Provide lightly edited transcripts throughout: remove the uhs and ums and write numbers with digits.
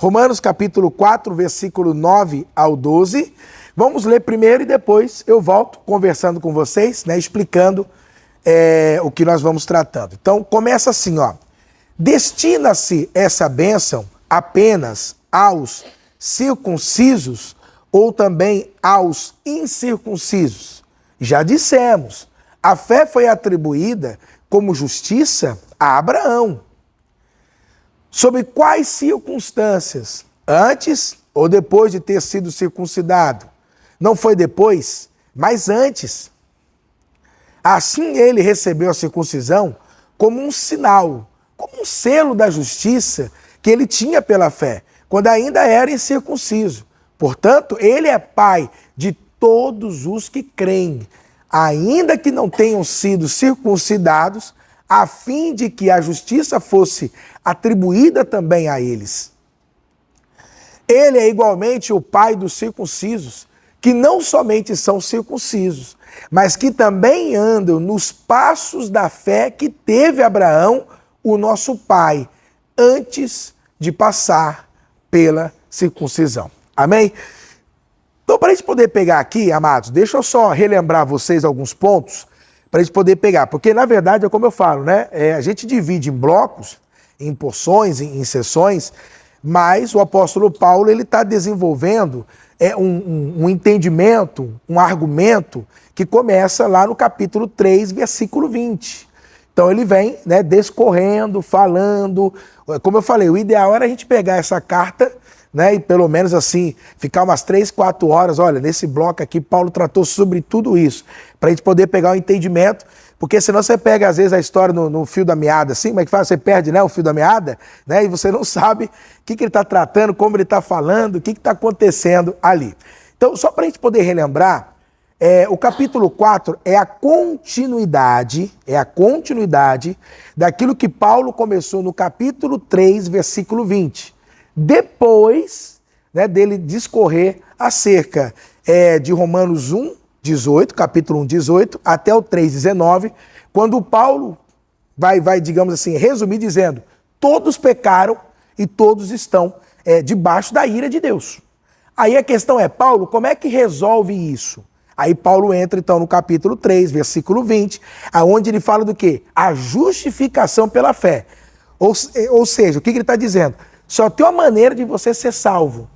Romanos capítulo 4, versículo 9 ao 12. Vamos ler primeiro e depois eu volto conversando com vocês, né, explicando o que nós vamos tratando. Então, começa assim, ó. Destina-se essa bênção apenas aos circuncisos ou também aos incircuncisos? Já dissemos, a fé foi atribuída como justiça a Abraão. Sob quais circunstâncias? Antes ou depois de ter sido circuncidado? Não foi depois, mas antes. Assim ele recebeu a circuncisão como um sinal, como um selo da justiça que ele tinha pela fé, quando ainda era incircunciso. Portanto, ele é pai de todos os que creem, ainda que não tenham sido circuncidados, a fim de que a justiça fosse atribuída também a eles. Ele é igualmente o pai dos circuncisos, que não somente são circuncisos, mas que também andam nos passos da fé que teve Abraão, o nosso pai, antes de passar pela circuncisão. Amém? Então, para a gente poder pegar aqui, amados, deixa eu só relembrar vocês alguns pontos, para a gente poder pegar, porque na verdade é como eu falo, né? A gente divide em blocos, em porções, em sessões, mas o apóstolo Paulo ele está desenvolvendo um entendimento, um argumento que começa lá no capítulo 3, versículo 20. Então ele vem, né, discorrendo, falando, como eu falei, o ideal era a gente pegar essa carta, né, e pelo menos assim, ficar umas 3, 4 horas, olha, nesse bloco aqui, Paulo tratou sobre tudo isso, para a gente poder pegar o entendimento, porque senão você pega, às vezes, a história no fio da meada, assim, como é que faz? Você perde, né, o fio da meada, né, e você não sabe o que ele está tratando, como ele está falando, o que está acontecendo ali. Então, só para a gente poder relembrar, o capítulo 4 é a continuidade daquilo que Paulo começou no capítulo 3, versículo 20. Depois, né, dele discorrer acerca de Romanos 1, 18, capítulo 1, 18, até o 3, 19, quando Paulo vai, digamos assim, resumir dizendo, todos pecaram e todos estão debaixo da ira de Deus. Aí a questão é, Paulo, como é que resolve isso? Aí Paulo entra então no capítulo 3, versículo 20, aonde ele fala do quê? A justificação pela fé. Ou seja, o que ele está dizendo? Só tem uma maneira de você ser salvo,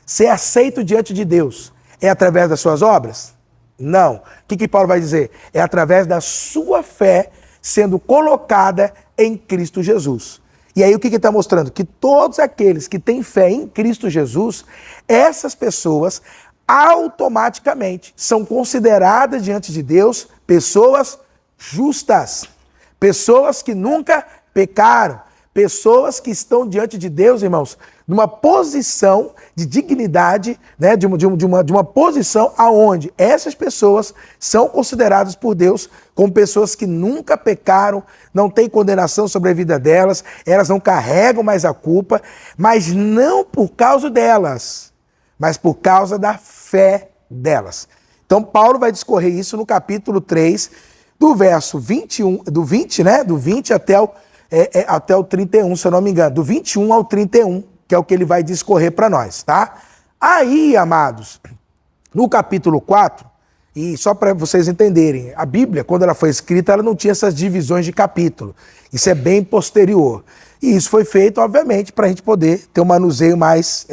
ser aceito diante de Deus. É através das suas obras? Não. O que Paulo vai dizer? É através da sua fé sendo colocada em Cristo Jesus. E aí o que ele está mostrando? Que todos aqueles que têm fé em Cristo Jesus, essas pessoas automaticamente são consideradas diante de Deus pessoas justas, pessoas que nunca pecaram, pessoas que estão diante de Deus, irmãos, numa posição de dignidade, né, de uma posição aonde essas pessoas são consideradas por Deus como pessoas que nunca pecaram, não tem condenação sobre a vida delas, elas não carregam mais a culpa, mas não por causa delas, mas por causa da fé delas. Então Paulo vai discorrer isso no capítulo 3, do verso 21, do 20, né, do 20 até o 31, se eu não me engano, do 21 ao 31, que é o que ele vai discorrer para nós, tá? Aí, amados, no capítulo 4, e só para vocês entenderem, a Bíblia, quando ela foi escrita, ela não tinha essas divisões de capítulo. Isso é bem posterior. E isso foi feito, obviamente, para a gente poder ter um manuseio mais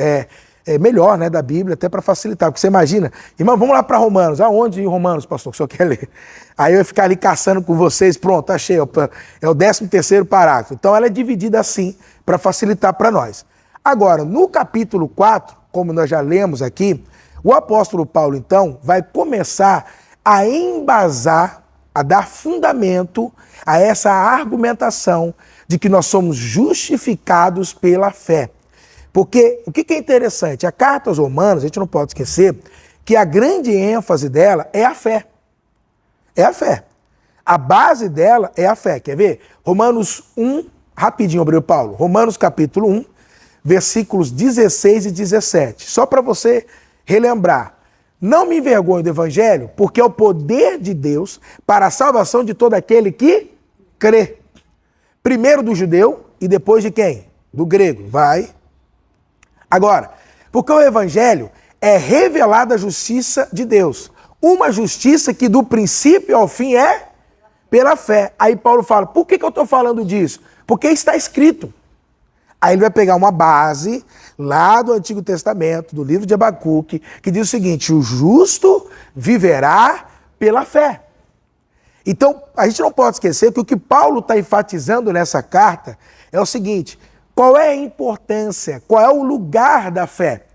melhor, né, da Bíblia, até para facilitar. Porque você imagina, irmão, vamos lá para Romanos. Aonde em Romanos, pastor, que o senhor quer ler? Aí eu ia ficar ali caçando com vocês, pronto, achei, é o 13º parágrafo. Então ela é dividida assim, para facilitar para nós. Agora, no capítulo 4, como nós já lemos aqui, o apóstolo Paulo, então, vai começar a embasar, a dar fundamento a essa argumentação de que nós somos justificados pela fé. Porque o que é interessante? A carta aos Romanos, a gente não pode esquecer que a grande ênfase dela é a fé. É a fé. A base dela é a fé. Quer ver? Romanos 1, rapidinho, abriu Paulo. Romanos capítulo 1, versículos 16 e 17. Só para você relembrar. Não me envergonho do evangelho, porque é o poder de Deus para a salvação de todo aquele que crê. Primeiro do judeu e depois de quem? Do grego. Vai. Agora, porque o evangelho é revelada a justiça de Deus. Uma justiça que do princípio ao fim é pela fé. Aí Paulo fala, por que eu estou falando disso? Porque está escrito. Aí ele vai pegar uma base lá do Antigo Testamento, do livro de Abacuque, que diz o seguinte, o justo viverá pela fé. Então, a gente não pode esquecer que o que Paulo está enfatizando nessa carta é o seguinte, qual é a importância, qual é o lugar da fé?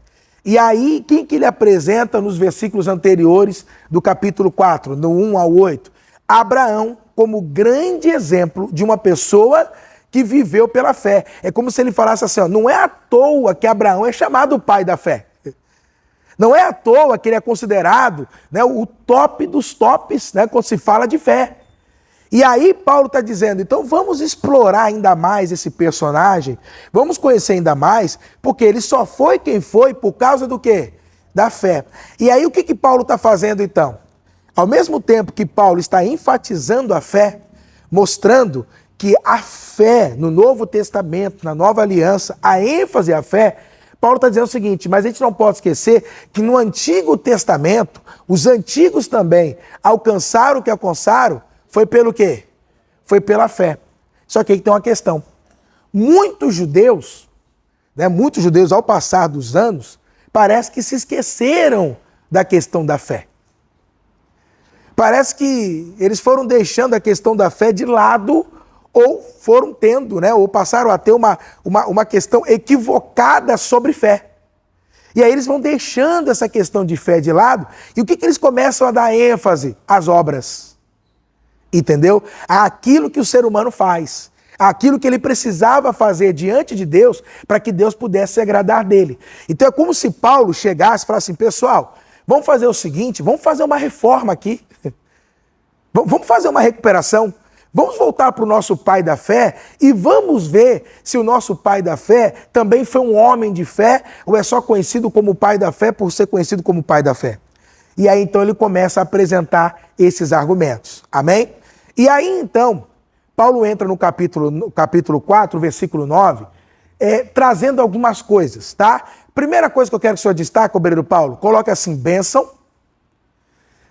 E aí, quem que ele apresenta nos versículos anteriores do capítulo 4, do 1 ao 8? Abraão como grande exemplo de uma pessoa que viveu pela fé. É como se ele falasse assim, ó, não é à toa que Abraão é chamado o pai da fé. Não é à toa que ele é considerado, né, o top dos tops, né, quando se fala de fé. E aí Paulo está dizendo, então vamos explorar ainda mais esse personagem, vamos conhecer ainda mais, porque ele só foi quem foi por causa do quê? Da fé. E aí o que Paulo está fazendo então? Ao mesmo tempo que Paulo está enfatizando a fé, mostrando que a fé no Novo Testamento, na Nova Aliança, a ênfase à fé, Paulo está dizendo o seguinte, mas a gente não pode esquecer que no Antigo Testamento, os antigos também alcançaram o que alcançaram, foi pelo quê? Foi pela fé. Só que aí tem uma questão. Muitos judeus ao passar dos anos, parece que se esqueceram da questão da fé. Parece que eles foram deixando a questão da fé de lado ou foram tendo, né, ou passaram a ter uma questão equivocada sobre fé. E aí eles vão deixando essa questão de fé de lado, e o que eles começam a dar ênfase? Às obras. Entendeu? Aquilo que o ser humano faz, aquilo que ele precisava fazer diante de Deus para que Deus pudesse se agradar dele. Então é como se Paulo chegasse e falasse assim, pessoal, vamos fazer o seguinte, vamos fazer uma reforma aqui, vamos fazer uma recuperação, vamos voltar para o nosso pai da fé e vamos ver se o nosso pai da fé também foi um homem de fé ou é só conhecido como pai da fé por ser conhecido como pai da fé. E aí então ele começa a apresentar esses argumentos. Amém? E aí então, Paulo entra no capítulo 4, versículo 9, trazendo algumas coisas, tá? Primeira coisa que eu quero que o senhor destaque, obreiro Paulo, coloque assim, bênção.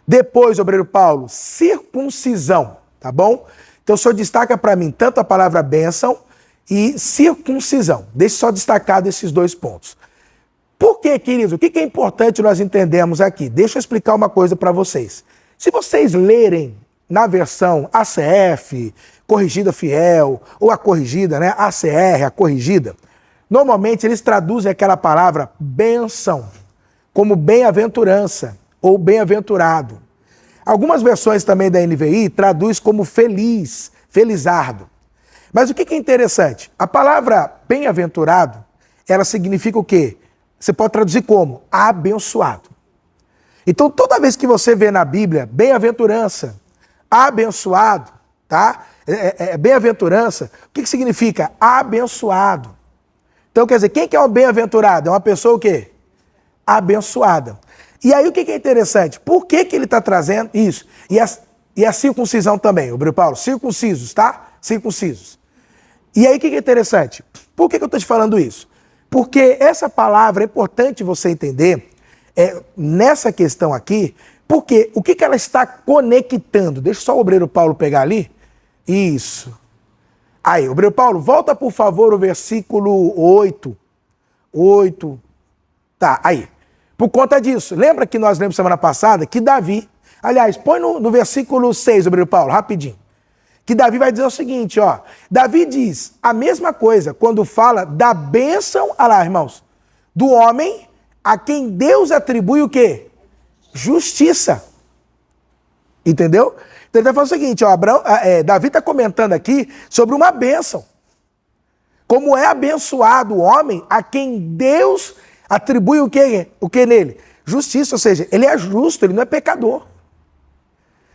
Depois, obreiro Paulo, circuncisão, tá bom? Então o senhor destaca para mim tanto a palavra bênção e circuncisão. Deixe só destacado esses dois pontos. Por quê, queridos? O que é importante nós entendermos aqui? Deixa eu explicar uma coisa para vocês. Se vocês lerem na versão ACF, corrigida fiel, ou a corrigida, né, ACR, a corrigida, normalmente eles traduzem aquela palavra bênção como bem-aventurança ou bem-aventurado. Algumas versões também da NVI traduz como feliz, felizardo. Mas o que é interessante? A palavra bem-aventurado, ela significa o quê? Você pode traduzir como abençoado. Então, toda vez que você vê na Bíblia bem-aventurança, abençoado, tá? Bem-aventurança, o que significa? Abençoado. Então, quer dizer, quem que é um bem-aventurado? É uma pessoa o quê? Abençoada. E aí, o que é interessante? Por que ele está trazendo isso? E a circuncisão também, obreiro Paulo, circuncisos, tá? Circuncisos. E aí, o que é interessante? Por que eu estou te falando isso? Porque essa palavra é importante você entender nessa questão aqui, porque o que ela está conectando? Deixa só o obreiro Paulo pegar ali. Isso. Aí, obreiro Paulo, volta por favor o versículo 8. 8. Tá, aí. Por conta disso, lembra que nós lemos semana passada que Davi, aliás, põe no versículo 6, obreiro Paulo, rapidinho. Que Davi vai dizer o seguinte, ó. Davi diz a mesma coisa quando fala da bênção, olha lá, irmãos, do homem a quem Deus atribui o quê? Justiça. Entendeu? Então ele está falando o seguinte, ó, Davi está comentando aqui sobre uma bênção. Como é abençoado o homem a quem Deus atribui o que nele? Justiça, ou seja, ele é justo, ele não é pecador.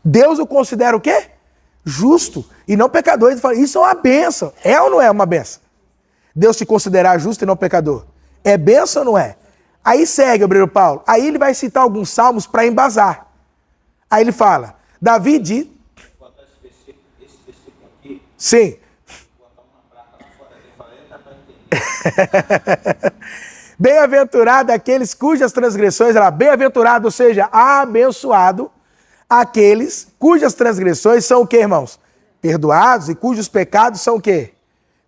Deus o considera o quê? Justo e não pecador. Ele fala, isso é uma bênção. É ou não é uma bênção? Deus te considerar justo e não pecador. É bênção ou não é? Aí segue, obreiro Paulo. Aí ele vai citar alguns salmos para embasar. Aí ele fala, Davi diz... Esse versículo aqui... Sim. Bem-aventurado aqueles cujas transgressões, bem-aventurado, ou seja, abençoado, aqueles cujas transgressões são o quê, irmãos? Perdoados e cujos pecados são o quê?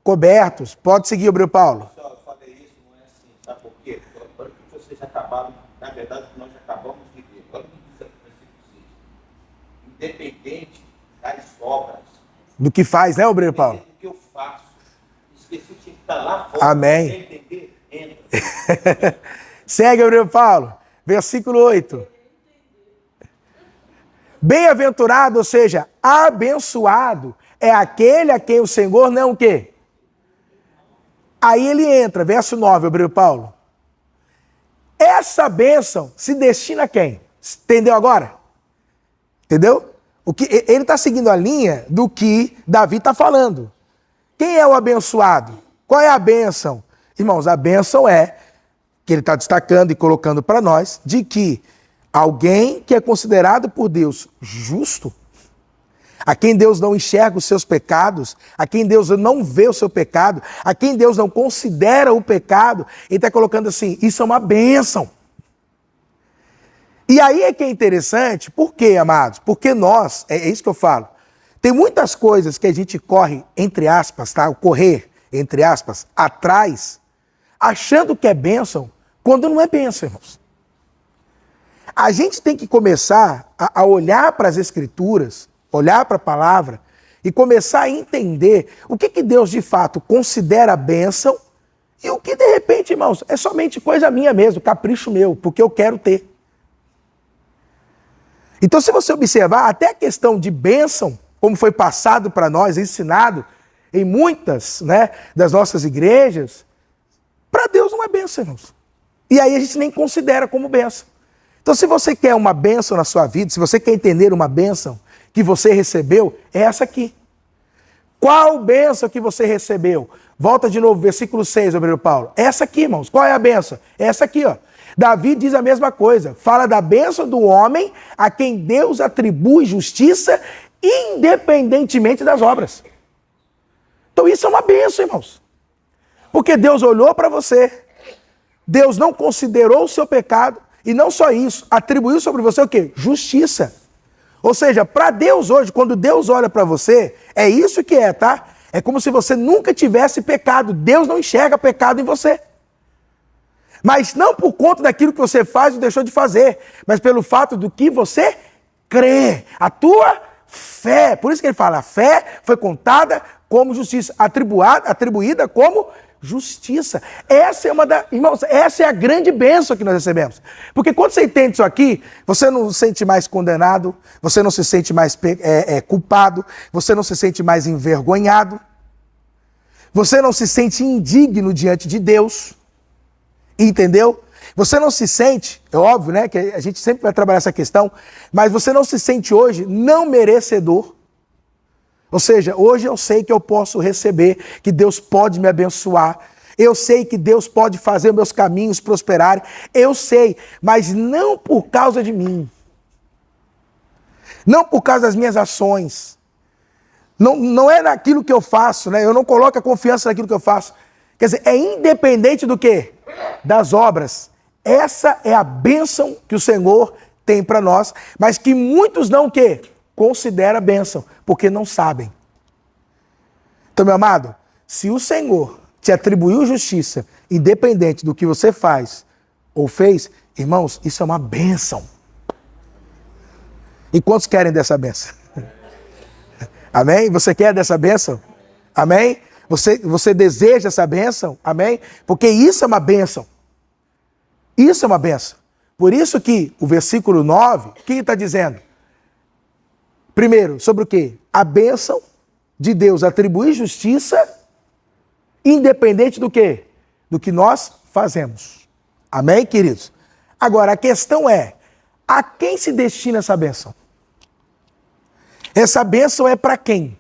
Cobertos. Pode seguir, Obreu Paulo. Pessoal, eu falei isso, não é assim, sabe por quê? Agora que vocês acabaram, na verdade, nós acabamos de ver. Olha o que diz aqui no versículo 6. Independente das obras. Do que faz, né, Obreu Paulo? Do que eu faço. Esqueci, tinha que estar lá fora. Amém. Quer entender? Entra. Segue, Obreu Paulo. Versículo 8. Bem-aventurado, ou seja, abençoado, é aquele a quem o Senhor não o quê? Aí ele entra, verso 9, Obreu Paulo. Essa bênção se destina a quem? Entendeu agora? Entendeu? Ele está seguindo a linha do que Davi está falando. Quem é o abençoado? Qual é a bênção? Irmãos, a bênção é, que ele está destacando e colocando para nós, de que alguém que é considerado por Deus justo, a quem Deus não enxerga os seus pecados, a quem Deus não vê o seu pecado, a quem Deus não considera o pecado, ele está colocando assim, isso é uma bênção. E aí é que é interessante, por quê, amados? Porque nós, é isso que eu falo, tem muitas coisas que a gente corre, entre aspas, tá? O correr, entre aspas, atrás, achando que é bênção, quando não é bênção, irmãos. A gente tem que começar a olhar para as Escrituras, olhar para a palavra e começar a entender o que Deus de fato considera bênção e o que de repente, irmãos, é somente coisa minha mesmo, capricho meu, porque eu quero ter. Então, se você observar, até a questão de bênção, como foi passado para nós, ensinado em muitas, né, das nossas igrejas, para Deus não é bênção, irmãos. E aí a gente nem considera como bênção. Então, se você quer uma bênção na sua vida, se você quer entender uma bênção que você recebeu, é essa aqui. Qual bênção que você recebeu? Volta de novo, versículo 6, Obreu Paulo. Essa aqui, irmãos. Qual é a bênção? Essa aqui, ó. Davi diz a mesma coisa. Fala da bênção do homem a quem Deus atribui justiça independentemente das obras. Então isso é uma bênção, irmãos. Porque Deus olhou para você, Deus não considerou o seu pecado, e não só isso, atribuiu sobre você o quê? Justiça. Ou seja, para Deus hoje, quando Deus olha para você, é isso que é, tá? É como se você nunca tivesse pecado. Deus não enxerga pecado em você. Mas não por conta daquilo que você faz ou deixou de fazer, mas pelo fato do que você crê. A tua fé. Por isso que ele fala, a fé foi contada como justiça, atribuída como justiça. Essa é irmãos, essa é a grande bênção que nós recebemos. Porque quando você entende isso aqui, você não se sente mais condenado, você não se sente mais culpado, você não se sente mais envergonhado, você não se sente indigno diante de Deus, entendeu? Você não se sente, é óbvio, né, que a gente sempre vai trabalhar essa questão, mas você não se sente hoje não merecedor. Ou seja, hoje eu sei que eu posso receber, que Deus pode me abençoar. Eu sei que Deus pode fazer meus caminhos prosperarem. Eu sei, mas não por causa de mim. Não por causa das minhas ações. Não é naquilo que eu faço, né? Eu não coloco a confiança naquilo que eu faço. Quer dizer, é independente do quê? Das obras. Essa é a bênção que o Senhor tem para nós, mas que muitos não o quê? Considera bênção, porque não sabem. Então, meu amado, se o Senhor te atribuiu justiça, independente do que você faz ou fez, irmãos, isso é uma bênção. E quantos querem dessa bênção? Amém? Você quer dessa bênção? Amém? Você deseja essa bênção? Amém? Porque isso é uma bênção. Isso é uma bênção. Por isso que o versículo 9, o que ele está dizendo? Primeiro, sobre o quê? A bênção de Deus atribuir justiça, independente do quê? Do que nós fazemos. Amém, queridos? Agora, a questão é, a quem se destina essa bênção? Essa bênção é para quem?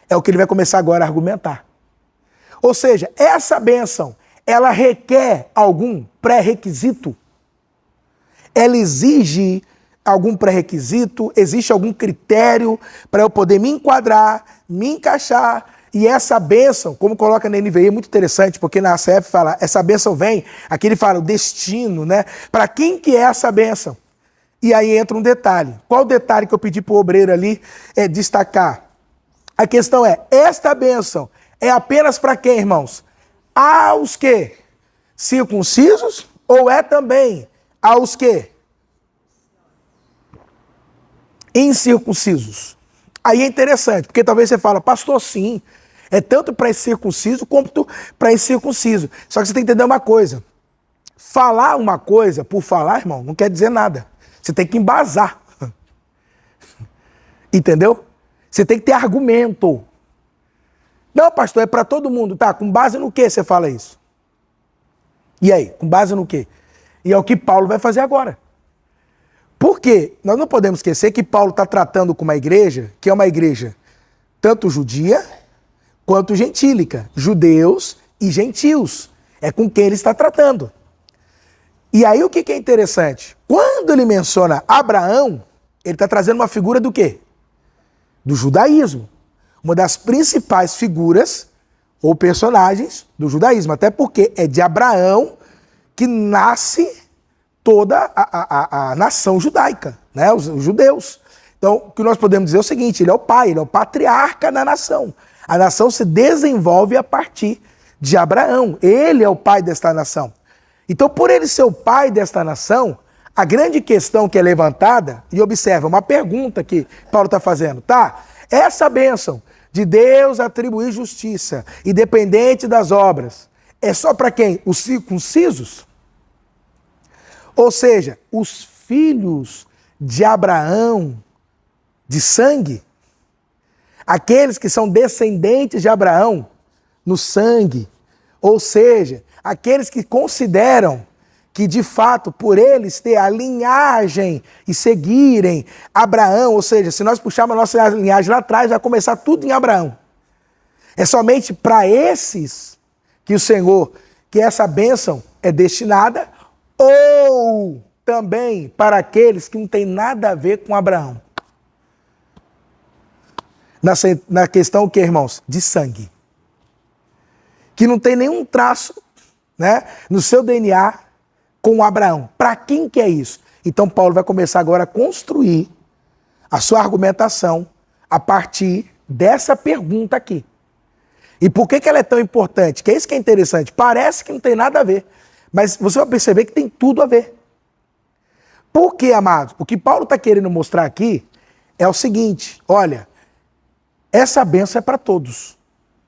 É o que ele vai começar agora a argumentar. Ou seja, essa bênção, ela requer algum pré-requisito? Ela exige algum pré-requisito? Existe algum critério para eu poder me enquadrar, me encaixar E essa bênção, como coloca na NVI, é muito interessante, porque na ACF fala, essa bênção vem, aqui ele fala o destino, né? Para quem que é essa bênção? E aí entra um detalhe. Qual o detalhe que eu pedi para o obreiro ali destacar? A questão é, esta bênção é apenas para quem, irmãos? Aos que? Circuncisos ou é também aos que? Incircuncisos. Aí é interessante, porque talvez você fala, pastor, sim, é tanto para circunciso quanto para incircunciso. Só que você tem que entender uma coisa. Falar uma coisa por falar, irmão, não quer dizer nada. Você tem que embasar. Entendeu? Você tem que ter argumento. Não, pastor, é para todo mundo. Tá, com base no que você fala isso? E aí, com base no quê? E é o que Paulo vai fazer agora. Por quê? Nós não podemos esquecer que Paulo está tratando com uma igreja, que é uma igreja tanto judia quanto gentílica. Judeus e gentios. É com quem ele está tratando. E aí o que é interessante? Quando ele menciona Abraão, ele está trazendo uma figura do quê? Do judaísmo. Uma das principais figuras ou personagens do judaísmo. Até porque é de Abraão que nasce toda a nação judaica, né? Os judeus. Então, o que nós podemos dizer é o seguinte, ele é o pai, ele é o patriarca da nação. A nação se desenvolve a partir de Abraão. Ele é o pai desta nação. Então, por ele ser o pai desta nação, a grande questão que é levantada, e observa, uma pergunta que Paulo está fazendo, tá? Essa bênção de Deus atribuir justiça, independente das obras, é só para quem? Os circuncisos? Ou seja, os filhos de Abraão, de sangue, aqueles que são descendentes de Abraão, no sangue, ou seja, aqueles que consideram que de fato por eles ter a linhagem e seguirem Abraão, ou seja, se nós puxarmos a nossa linhagem lá atrás, vai começar tudo em Abraão. É somente para esses que o Senhor, que essa bênção é destinada, ou também para aqueles que não tem nada a ver com Abraão. Na questão o que, irmãos? De sangue. Que não tem nenhum traço, né, no seu DNA com Abraão. Para quem que é isso? Então Paulo vai começar agora a construir a sua argumentação a partir dessa pergunta aqui. E por que ela é tão importante? Que é isso que é interessante. Parece que não tem nada a ver, mas você vai perceber que tem tudo a ver. Por quê, amados? O que Paulo está querendo mostrar aqui é o seguinte, olha, essa bênção é para todos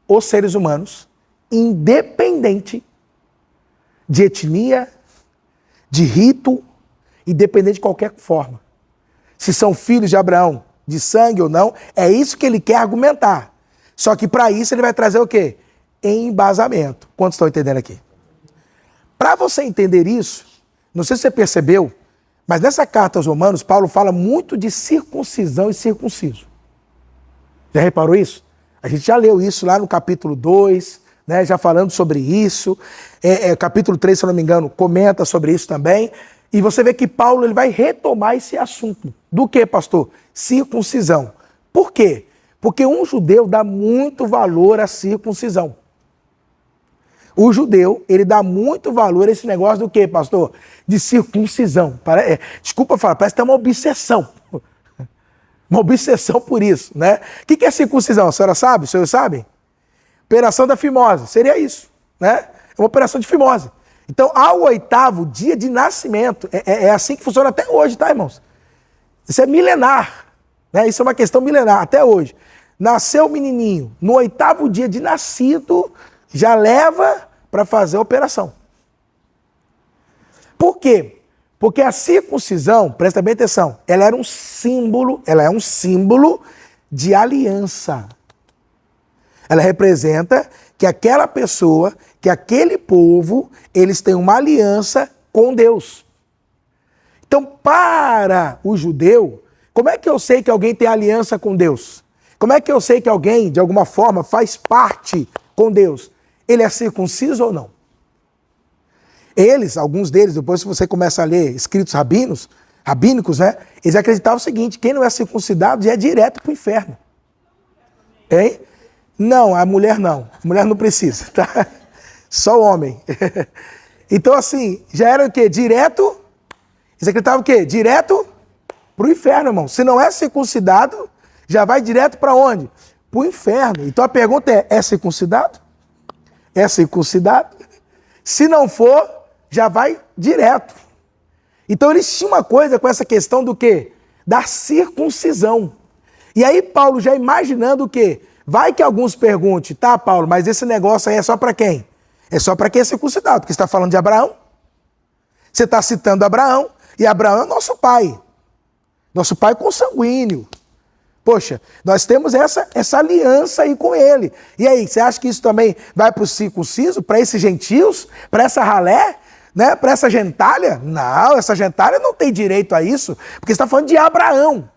os seres humanos, independente de etnia, de rito, independente de qualquer forma. Se são filhos de Abraão, de sangue ou não, é isso que ele quer argumentar. Só que para isso ele vai trazer o quê? Embasamento. Quantos estão entendendo aqui? Para você entender isso, não sei se você percebeu, mas nessa carta aos Romanos, Paulo fala muito de circuncisão e circunciso. Já reparou isso? A gente já leu isso lá no capítulo 2, né, já falando sobre isso. Capítulo 3, se eu não me engano, comenta sobre isso também. E você vê que Paulo ele vai retomar esse assunto. Do que, pastor? Circuncisão. Por quê? Porque um judeu dá muito valor à circuncisão. O judeu, ele dá muito valor a esse negócio do que, pastor? De circuncisão. Desculpa falar, parece que tem uma obsessão. Uma obsessão por isso, né? O que é circuncisão? A senhora sabe? Os senhores sabem? Operação da fimose. Seria isso, né? É uma operação de fimose. Então, ao 8º dia de nascimento, é assim que funciona até hoje, tá, irmãos? Isso é milenar, né? Isso é uma questão milenar, até hoje. Nasceu o menininho, no 8º dia de nascido, já leva para fazer a operação. Por quê? Porque a circuncisão, presta bem atenção, ela é um símbolo de aliança. Ela representa que aquela pessoa, que aquele povo, eles têm uma aliança com Deus. Então, para o judeu, como é que eu sei que alguém tem aliança com Deus? Como é que eu sei que alguém, de alguma forma, faz parte com Deus? Ele é circunciso ou não? Eles, alguns deles, depois se você começa a ler escritos rabínicos, né? Eles acreditavam o seguinte, quem não é circuncidado já é direto para o inferno. Hein? Não, a mulher não. A mulher não precisa, tá? Só o homem. Então, assim, já era o quê? Direto. Isso aqui estava o quê? Direto para o inferno, irmão. Se não é circuncidado, já vai direto para onde? Para o inferno. Então a pergunta é circuncidado? É circuncidado? Se não for, já vai direto. Então eles tinham uma coisa com essa questão do quê? Da circuncisão. E aí Paulo já imaginando o quê? Vai que alguns perguntem, tá, Paulo, mas esse negócio aí é só para quem? É só para quem é circuncidado, porque você está falando de Abraão. Você está citando Abraão, e Abraão é nosso pai. Nosso pai consanguíneo. Poxa, nós temos essa aliança aí com ele. E aí, você acha que isso também vai para o circunciso, para esses gentios, para essa ralé, né? Para essa gentalha? Não, essa gentalha não tem direito a isso, porque você está falando de Abraão.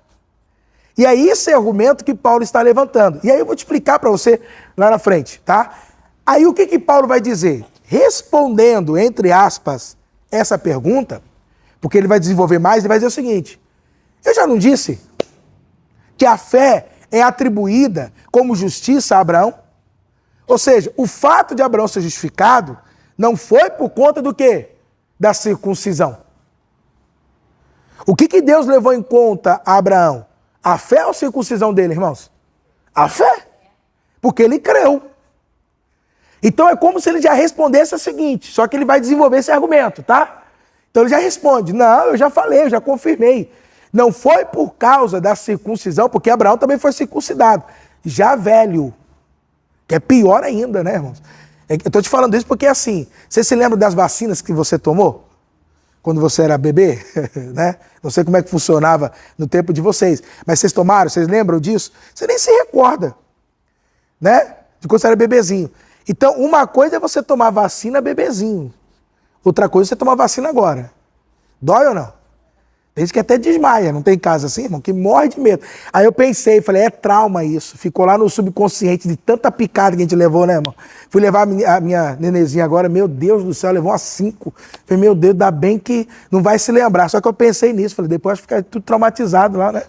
E aí, esse é o argumento que Paulo está levantando. E aí eu vou te explicar para você lá na frente, tá? Aí o que Paulo vai dizer? Respondendo, entre aspas, essa pergunta, porque ele vai desenvolver mais, ele vai dizer o seguinte: eu já não disse que a fé é atribuída como justiça a Abraão? Ou seja, o fato de Abraão ser justificado não foi por conta do quê? Da circuncisão. O que Deus levou em conta a Abraão? A fé ou a circuncisão dele, irmãos? A fé. Porque ele creu. Então é como se ele já respondesse o seguinte, só que ele vai desenvolver esse argumento, tá? Então ele já responde: não, eu já falei, eu já confirmei. Não foi por causa da circuncisão, porque Abraão também foi circuncidado, já velho, que é pior ainda, né, irmãos? Eu estou te falando isso porque, assim, você se lembra das vacinas que você tomou? Quando você era bebê, né? Não sei como é que funcionava no tempo de vocês, mas vocês tomaram, vocês lembram disso? Você nem se recorda, né? De quando você era bebezinho. Então, uma coisa é você tomar vacina bebezinho, outra coisa é você tomar vacina agora. Dói ou não? Tem gente que até desmaia, não tem caso assim, irmão, que morre de medo. Aí eu pensei, falei, é trauma isso. Ficou lá no subconsciente de tanta picada que a gente levou, né, irmão? Fui levar a minha nenenzinha agora, meu Deus do céu, levou umas 5. Falei, meu Deus, dá bem que não vai se lembrar. Só que eu pensei nisso, falei, depois fica tudo traumatizado lá, né?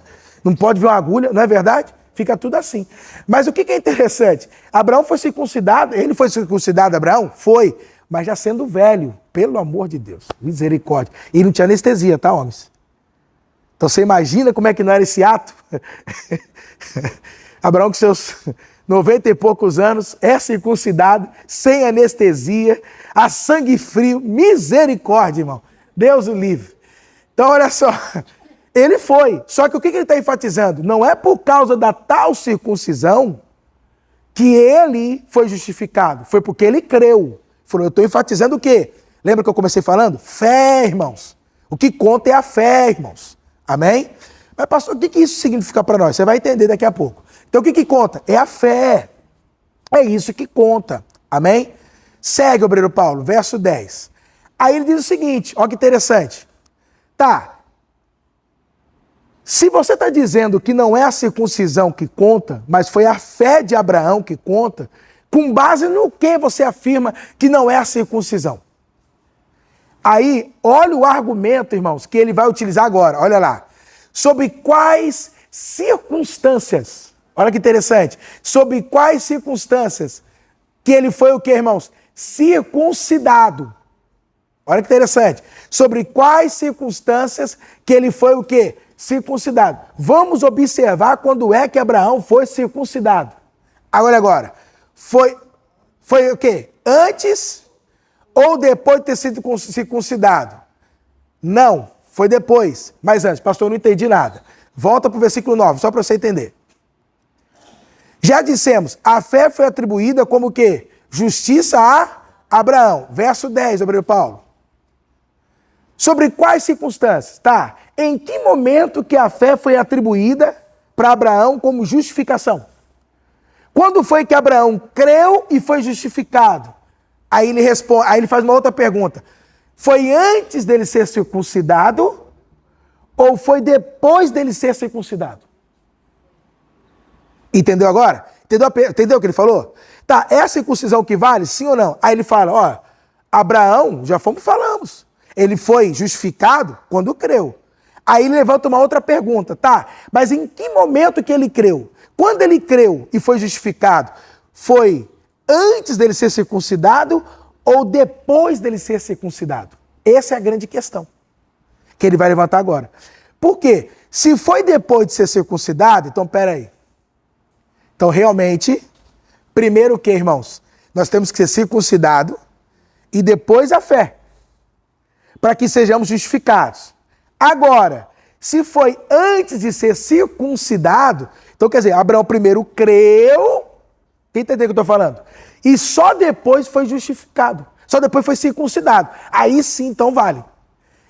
Não pode ver uma agulha, não é verdade? Fica tudo assim. Mas o que é interessante? Abraão foi circuncidado, ele foi circuncidado, Abraão? Foi, mas já sendo velho, pelo amor de Deus, misericórdia. E não tinha anestesia, tá, homens? Então você imagina como é que não era esse ato? Abraão, com seus 90 e poucos anos, é circuncidado, sem anestesia, a sangue frio, misericórdia, irmão. Deus o livre. Então, olha só, ele foi. Só que o que ele está enfatizando? Não é por causa da tal circuncisão que ele foi justificado. Foi porque ele creu. Falou, eu estou enfatizando o quê? Lembra que eu comecei falando? Fé, irmãos. O que conta é a fé, irmãos. Amém? Mas, pastor, o que isso significa para nós? Você vai entender daqui a pouco. Então, o que conta? É a fé. É isso que conta. Amém? Segue, obreiro Paulo, verso 10. Aí ele diz o seguinte, olha que interessante. Tá. Se você está dizendo que não é a circuncisão que conta, mas foi a fé de Abraão que conta, com base no que você afirma que não é a circuncisão? Aí, olha o argumento, irmãos, que ele vai utilizar agora. Olha lá. Sobre quais circunstâncias, olha que interessante, sobre quais circunstâncias que ele foi o quê, irmãos? Circuncidado. Olha que interessante. Sobre quais circunstâncias que ele foi o quê? Circuncidado. Vamos observar quando é que Abraão foi circuncidado. Agora. Foi o quê? Antes ou depois de ter sido circuncidado? Não, foi depois. Mas antes, pastor, eu não entendi nada. Volta para o versículo 9, só para você entender. Já dissemos, a fé foi atribuída como o quê? Justiça a Abraão. Verso 10, obreiro Paulo. Sobre quais circunstâncias? Tá. Em que momento que a fé foi atribuída para Abraão como justificação? Quando foi que Abraão creu e foi justificado? Aí ele responde, aí ele faz uma outra pergunta. Foi antes dele ser circuncidado ou foi depois dele ser circuncidado? Entendeu agora? Entendeu o que ele falou? Tá, é a circuncisão que vale, sim ou não? Aí ele fala, ó, Abraão, já falamos, ele foi justificado quando creu. Aí ele levanta uma outra pergunta, tá, mas em que momento que ele creu? Quando ele creu e foi justificado, foi antes dele ser circuncidado ou depois dele ser circuncidado? Essa é a grande questão que ele vai levantar agora. Por quê? Se foi depois de ser circuncidado, então peraí. Então realmente, primeiro o que, irmãos? Nós temos que ser circuncidados e depois a fé, para que sejamos justificados. Agora, se foi antes de ser circuncidado, então quer dizer, Abraão primeiro creu, quem entendeu o que eu estou falando? E só depois foi justificado, só depois foi circuncidado. Aí sim, então vale.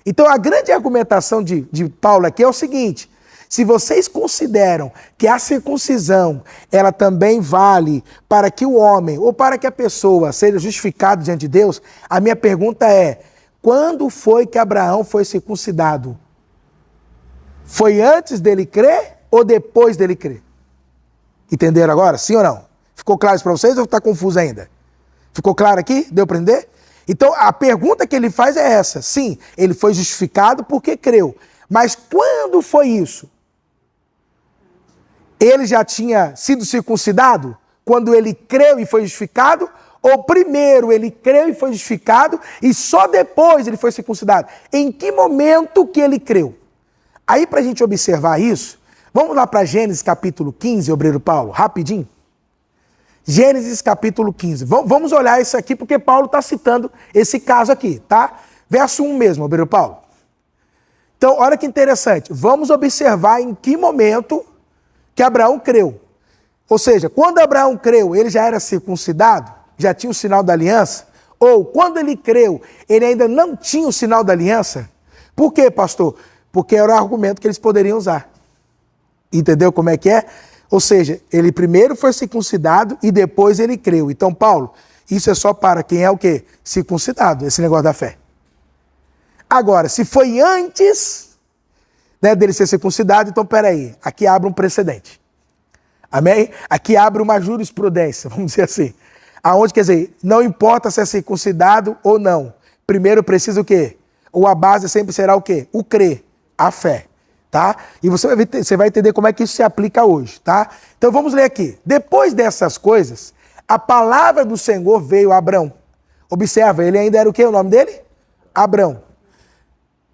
Então a grande argumentação de Paulo aqui é o seguinte: se vocês consideram que a circuncisão, ela também vale para que o homem ou para que a pessoa seja justificado diante de Deus, a minha pergunta é, quando foi que Abraão foi circuncidado? Foi antes dele crer ou depois dele crer? Entenderam agora? Sim ou não? Ficou claro isso para vocês ou está confuso ainda? Ficou claro aqui? Deu para entender? Então a pergunta que ele faz é essa. Sim, ele foi justificado porque creu. Mas quando foi isso? Ele já tinha sido circuncidado? Quando ele creu e foi justificado? Ou primeiro ele creu e foi justificado e só depois ele foi circuncidado? Em que momento que ele creu? Aí, para a gente observar isso, vamos lá para Gênesis capítulo 15, obreiro Paulo, rapidinho. Gênesis capítulo 15. Vamos olhar isso aqui, porque Paulo está citando esse caso aqui, tá? Verso 1 mesmo, obreiro Paulo. Então, olha que interessante. Vamos observar em que momento que Abraão creu. Ou seja, quando Abraão creu, ele já era circuncidado? Já tinha o sinal da aliança? Ou, quando ele creu, ele ainda não tinha o sinal da aliança? Por quê, pastor? Porque era o argumento que eles poderiam usar. Entendeu como é que é? Ou seja, ele primeiro foi circuncidado e depois ele creu. Então, Paulo, isso é só para quem é o quê? Circuncidado, esse negócio da fé. Agora, se foi antes, né, dele ser circuncidado, então peraí, aqui abre um precedente. Amém? Aqui abre uma jurisprudência, vamos dizer assim. Aonde, quer dizer, não importa se é circuncidado ou não. Primeiro precisa o quê? Ou a base sempre será o quê? O crer. A fé, tá? E você vai entender como é que isso se aplica hoje, tá? Então vamos ler aqui. Depois dessas coisas, a palavra do Senhor veio a Abrão. Observa, ele ainda era o quê? O nome dele? Abrão.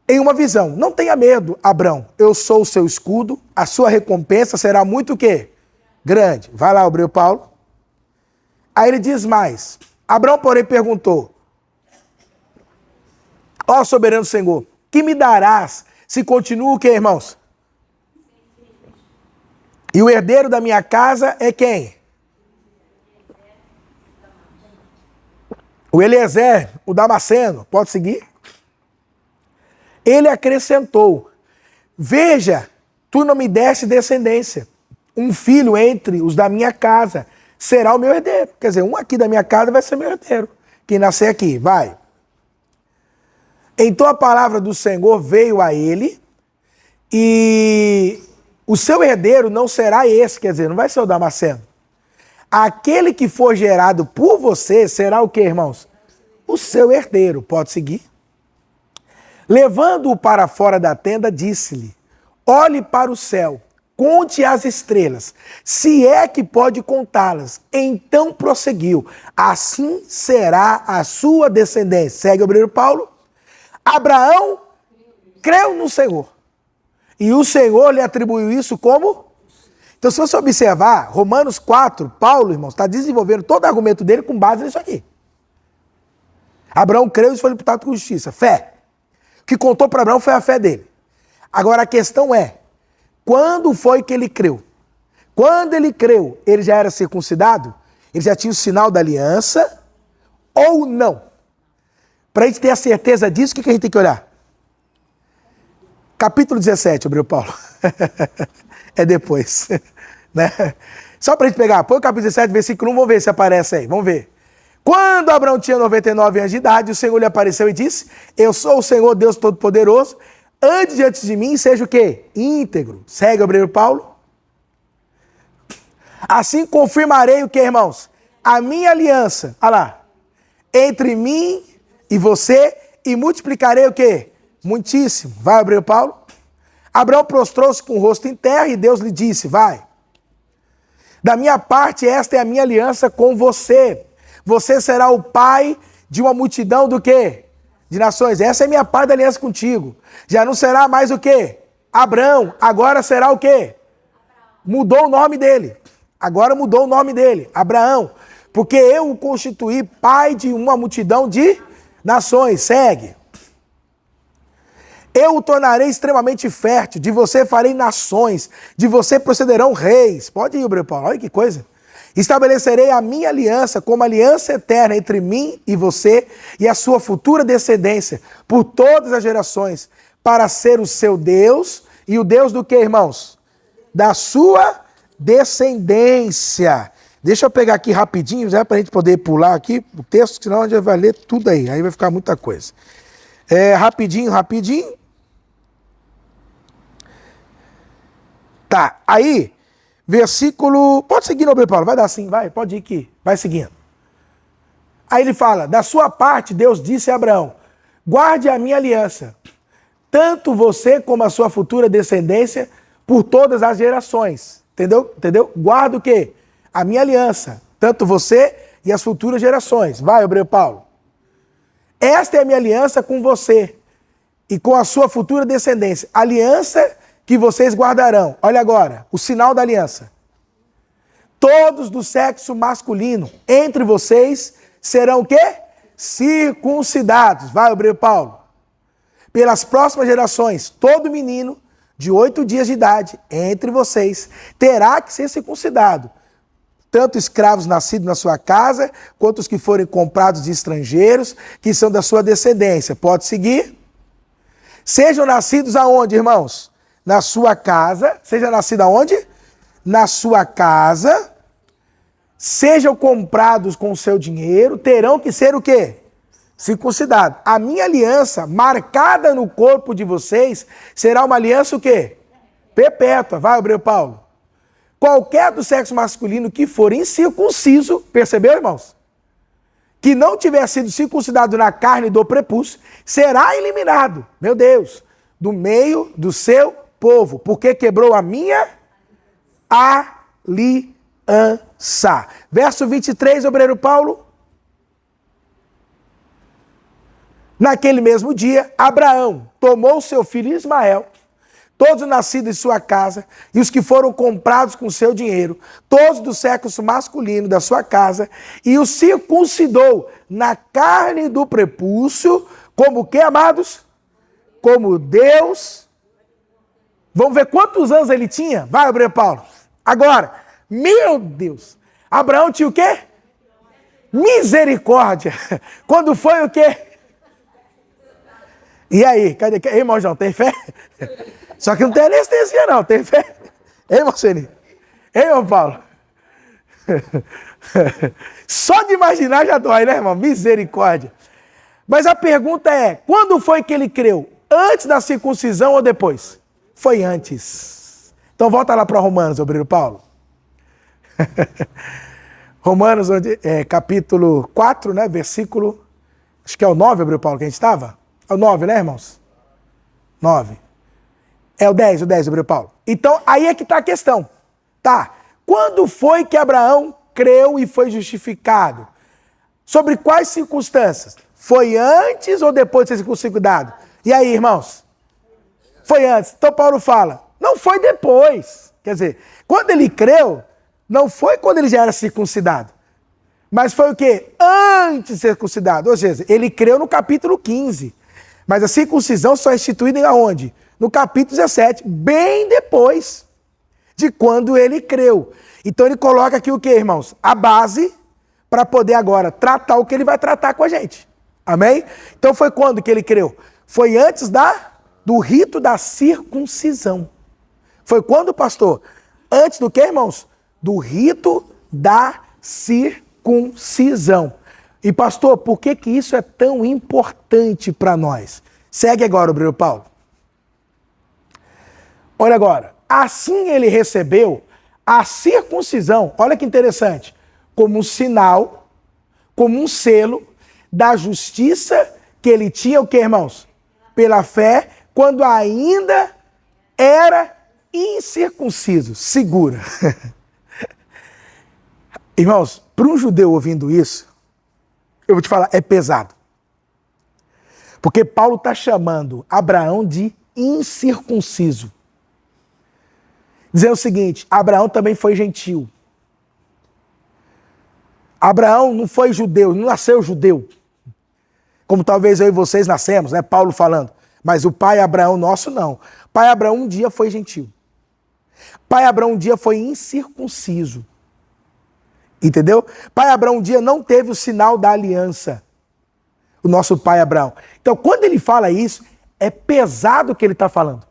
Em uma visão. Não tenha medo, Abrão. Eu sou o seu escudo. A sua recompensa será muito o quê? Grande. Vai lá, obreiro Paulo. Aí ele diz mais. Abrão, porém, perguntou: ó soberano Senhor, que me darás se continua o quê, irmãos? E o herdeiro da minha casa é quem? O Eliezer, o Damasceno. Pode seguir? Ele acrescentou: veja, tu não me deste descendência. Um filho entre os da minha casa será o meu herdeiro. Quer dizer, um aqui da minha casa vai ser meu herdeiro. Quem nascer aqui, vai. Então a palavra do Senhor veio a ele e o seu herdeiro não será esse, quer dizer, não vai ser o Damasceno. Aquele que for gerado por você será o que, irmãos? O seu herdeiro. Pode seguir? Levando-o para fora da tenda, disse-lhe: olhe para o céu, conte as estrelas, se é que pode contá-las. Então prosseguiu: assim será a sua descendência. Segue o obreiro Paulo. Abraão creu no Senhor. E o Senhor lhe atribuiu isso como? Então, se você observar, Romanos 4, Paulo, irmãos, está desenvolvendo todo o argumento dele com base nisso aqui. Abraão creu e foi imputado com justiça. Fé. O que contou para Abraão foi a fé dele. Agora, a questão é, quando foi que ele creu? Quando ele creu, ele já era circuncidado? Ele já tinha o sinal da aliança? Ou não? Para a gente ter a certeza disso, o que a gente tem que olhar? Capítulo 17, obreiro Paulo. É depois. Né? Só para a gente pegar, põe o capítulo 17, versículo 1, vamos ver se aparece aí. Vamos ver. Quando Abraão tinha 99 anos de idade, o Senhor lhe apareceu e disse: eu sou o Senhor Deus Todo-Poderoso, ande diante de mim e seja o quê? Íntegro. Segue, obreiro Paulo. Assim confirmarei o que, irmãos? A minha aliança, olha lá, entre mim e você, e multiplicarei o quê? Muitíssimo. Vai, obreiro Paulo. Abraão prostrou-se com o rosto em terra e Deus lhe disse: vai. Da minha parte, esta é a minha aliança com você. Você será o pai de uma multidão do quê? De nações. Essa é a minha parte da aliança contigo. Já não será mais o quê? Abrão. Agora será o quê? Mudou o nome dele. Agora mudou o nome dele. Abraão. Porque eu o constituí pai de uma multidão de nações. Segue. Eu o tornarei extremamente fértil. De você farei nações. De você procederão reis. Pode ir, Breu Paulo. Olha que coisa. Estabelecerei a minha aliança como aliança eterna entre mim e você e a sua futura descendência por todas as gerações, para ser o seu Deus e o Deus do que, irmãos? Da sua descendência. Deixa eu pegar aqui rapidinho, já para a gente poder pular aqui o texto, senão a gente vai ler tudo aí vai ficar muita coisa. Rapidinho. Tá, aí... Versículo... Pode seguir, Nobre Paulo. Vai dar sim, vai. Pode ir aqui. Vai seguindo. Aí ele fala, da sua parte, Deus disse a Abraão, guarde a minha aliança, tanto você como a sua futura descendência, por todas as gerações. Entendeu? Guarda o quê? A minha aliança, tanto você e as futuras gerações. Vai, Nobre Paulo. Esta é a minha aliança com você e com a sua futura descendência. Aliança que vocês guardarão. Olha agora, o sinal da aliança. Todos do sexo masculino entre vocês serão o quê? Circuncidados. Vai, Obreiro Paulo. Pelas próximas gerações, todo menino de 8 dias de idade entre vocês terá que ser circuncidado. Tanto escravos nascidos na sua casa, quanto os que forem comprados de estrangeiros, que são da sua descendência. Pode seguir? Sejam nascidos aonde, irmãos? Na sua casa, seja nascido aonde? Na sua casa, sejam comprados com o seu dinheiro, terão que ser o quê? Circuncidados. A minha aliança, marcada no corpo de vocês, será uma aliança o quê? Perpétua. Vai, Obreiro Paulo. Qualquer do sexo masculino que for incircunciso, percebeu, irmãos? Que não tiver sido circuncidado na carne do prepúcio, será eliminado, meu Deus, do meio do seu povo, porque quebrou a minha aliança. Verso 23, Obreiro Paulo. Naquele mesmo dia, Abraão tomou seu filho Ismael, todos nascidos em sua casa, e os que foram comprados com seu dinheiro, todos do sexo masculino da sua casa, e os circuncidou na carne do prepúcio, como o que, amados? Como Deus. Vamos ver quantos anos ele tinha? Vai, Obreiro Paulo. Agora, meu Deus, Abraão tinha o quê? Misericórdia. Quando foi o quê? E aí, cadê? Ei, irmão João, tem fé? Só que não tem anestesia não, tem fé? Ei, irmão Ceni? Ei, irmão Paulo? Só de imaginar já dói, né, irmão? Misericórdia. Mas a pergunta é, quando foi que ele creu? Antes da circuncisão ou depois? Foi antes. Então volta lá para Romanos, Obreiro Paulo. Romanos, capítulo 4, né, versículo... Acho que é o 9, Obreiro Paulo, que a gente estava? É o 9, né, irmãos? 9. É o 10, Obreiro Paulo. Então, aí é que está a questão. Tá. Quando foi que Abraão creu e foi justificado? Sobre quais circunstâncias? Foi antes ou depois de ser circuncidado? E aí, irmãos? Foi antes. Então, Paulo fala, não foi depois. Quer dizer, quando ele creu, não foi quando ele já era circuncidado. Mas foi o quê? Antes de ser circuncidado. Ou seja, ele creu no capítulo 15. Mas a circuncisão só é instituída em aonde? No capítulo 17, bem depois de quando ele creu. Então ele coloca aqui o quê, irmãos? A base para poder agora tratar o que ele vai tratar com a gente. Amém? Então foi quando que ele creu? Foi antes do rito da circuncisão. Foi quando, pastor? Antes do que, irmãos? Do rito da circuncisão. E pastor, por que que isso é tão importante para nós? Segue agora, Obreiro Paulo. Olha agora. Assim ele recebeu a circuncisão, olha que interessante, como um sinal, como um selo da justiça que ele tinha, o que, irmãos? Pela fé, quando ainda era incircunciso. Segura. Irmãos, para um judeu ouvindo isso, eu vou te falar, é pesado. Porque Paulo está chamando Abraão de incircunciso. Dizendo o seguinte, Abraão também foi gentil. Abraão não foi judeu, não nasceu judeu. Como talvez eu e vocês nascemos, né? Paulo falando. Mas o pai Abraão nosso não. Pai Abraão um dia foi gentil. Pai Abraão um dia foi incircunciso. Entendeu? Pai Abraão um dia não teve o sinal da aliança. O nosso pai Abraão. Então, quando ele fala isso, é pesado o que ele está falando.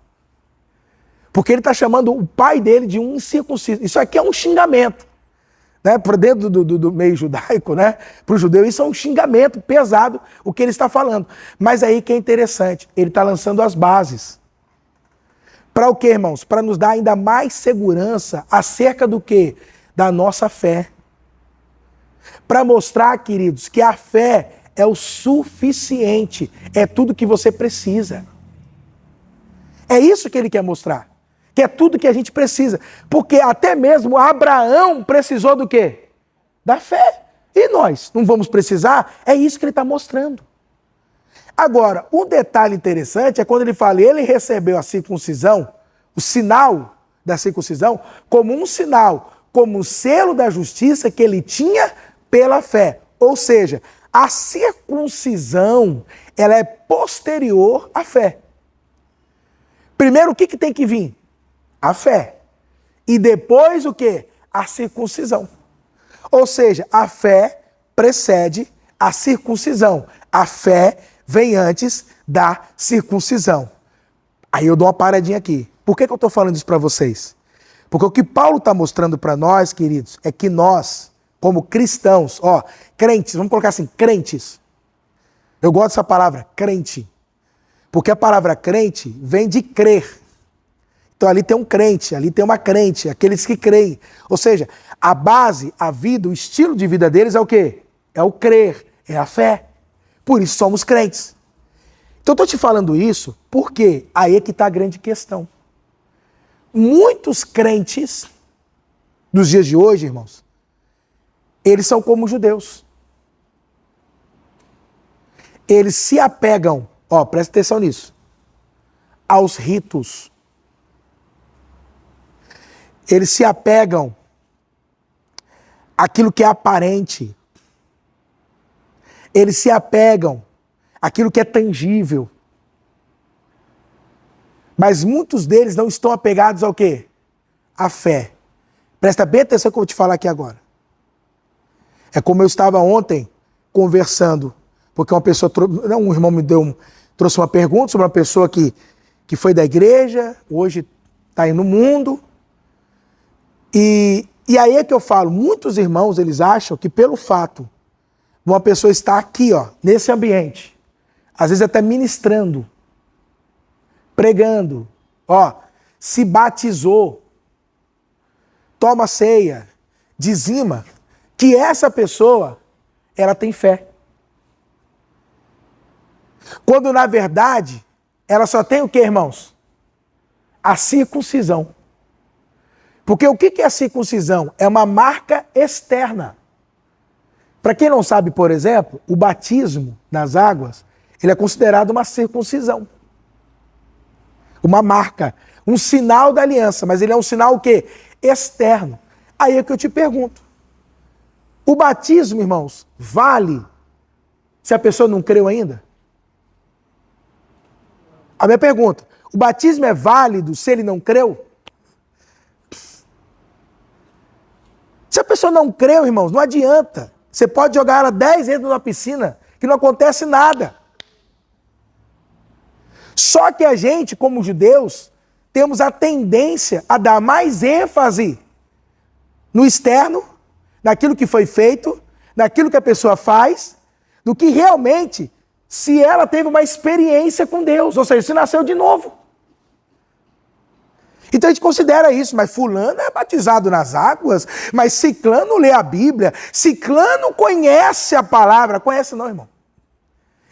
Porque ele está chamando o pai dele de um incircunciso. Isso aqui é um xingamento. Né? Por dentro do meio judaico, né? Para o judeu, isso é um xingamento pesado o que ele está falando. Mas aí que é interessante, ele está lançando as bases. Para o quê, irmãos? Para nos dar ainda mais segurança acerca do quê? Da nossa fé. Para mostrar, queridos, que a fé é o suficiente, é tudo que você precisa. É isso que ele quer mostrar, que é tudo que a gente precisa. Porque até mesmo Abraão precisou do quê? Da fé. E nós não vamos precisar? É isso que ele está mostrando. Agora, um detalhe interessante é quando ele fala, ele recebeu a circuncisão, o sinal da circuncisão, como um sinal, como um selo da justiça que ele tinha pela fé. Ou seja, a circuncisão, ela é posterior à fé. Primeiro, o que tem que vir? A fé. E depois o quê? A circuncisão. Ou seja, a fé precede a circuncisão. A fé vem antes da circuncisão. Aí eu dou uma paradinha aqui. Por que eu estou falando isso para vocês? Porque o que Paulo está mostrando para nós, queridos, é que nós, como cristãos, crentes, vamos colocar assim, crentes. Eu gosto dessa palavra, crente. Porque a palavra crente vem de crer. Então ali tem um crente, ali tem uma crente, aqueles que creem. Ou seja, a base, a vida, o estilo de vida deles é o quê? É o crer, é a fé. Por isso somos crentes. Então eu estou te falando isso porque aí é que está a grande questão. Muitos crentes dos dias de hoje, irmãos, eles são como os judeus. Eles se apegam, presta atenção nisso, aos ritos. Eles se apegam àquilo que é aparente. Eles se apegam àquilo que é tangível. Mas muitos deles não estão apegados ao quê? À fé. Presta bem atenção no que eu vou te falar aqui agora. É como eu estava ontem conversando, porque uma pessoa, um irmão trouxe uma pergunta sobre uma pessoa que foi da igreja, hoje está aí no mundo. E aí é que eu falo, muitos irmãos, eles acham que pelo fato de uma pessoa estar aqui, nesse ambiente, às vezes até ministrando, pregando, se batizou, toma ceia, dizima, que essa pessoa, ela tem fé. Quando na verdade, ela só tem o quê, irmãos? A circuncisão. Porque o que é a circuncisão? É uma marca externa. Para quem não sabe, por exemplo, o batismo nas águas, ele é considerado uma circuncisão. Uma marca, um sinal da aliança, mas ele é um sinal o quê? Externo. Aí é que eu te pergunto. O batismo, irmãos, vale se a pessoa não creu ainda? A minha pergunta, o batismo é válido se ele não creu? Se a pessoa não creu, irmãos, não adianta. Você pode jogar ela 10 vezes numa piscina, que não acontece nada. Só que a gente, como judeus, temos a tendência a dar mais ênfase no externo, naquilo que foi feito, naquilo que a pessoa faz, do que realmente se ela teve uma experiência com Deus, ou seja, se nasceu de novo. Então a gente considera isso, mas fulano é batizado nas águas, mas ciclano lê a Bíblia, ciclano conhece a palavra. Conhece não, irmão.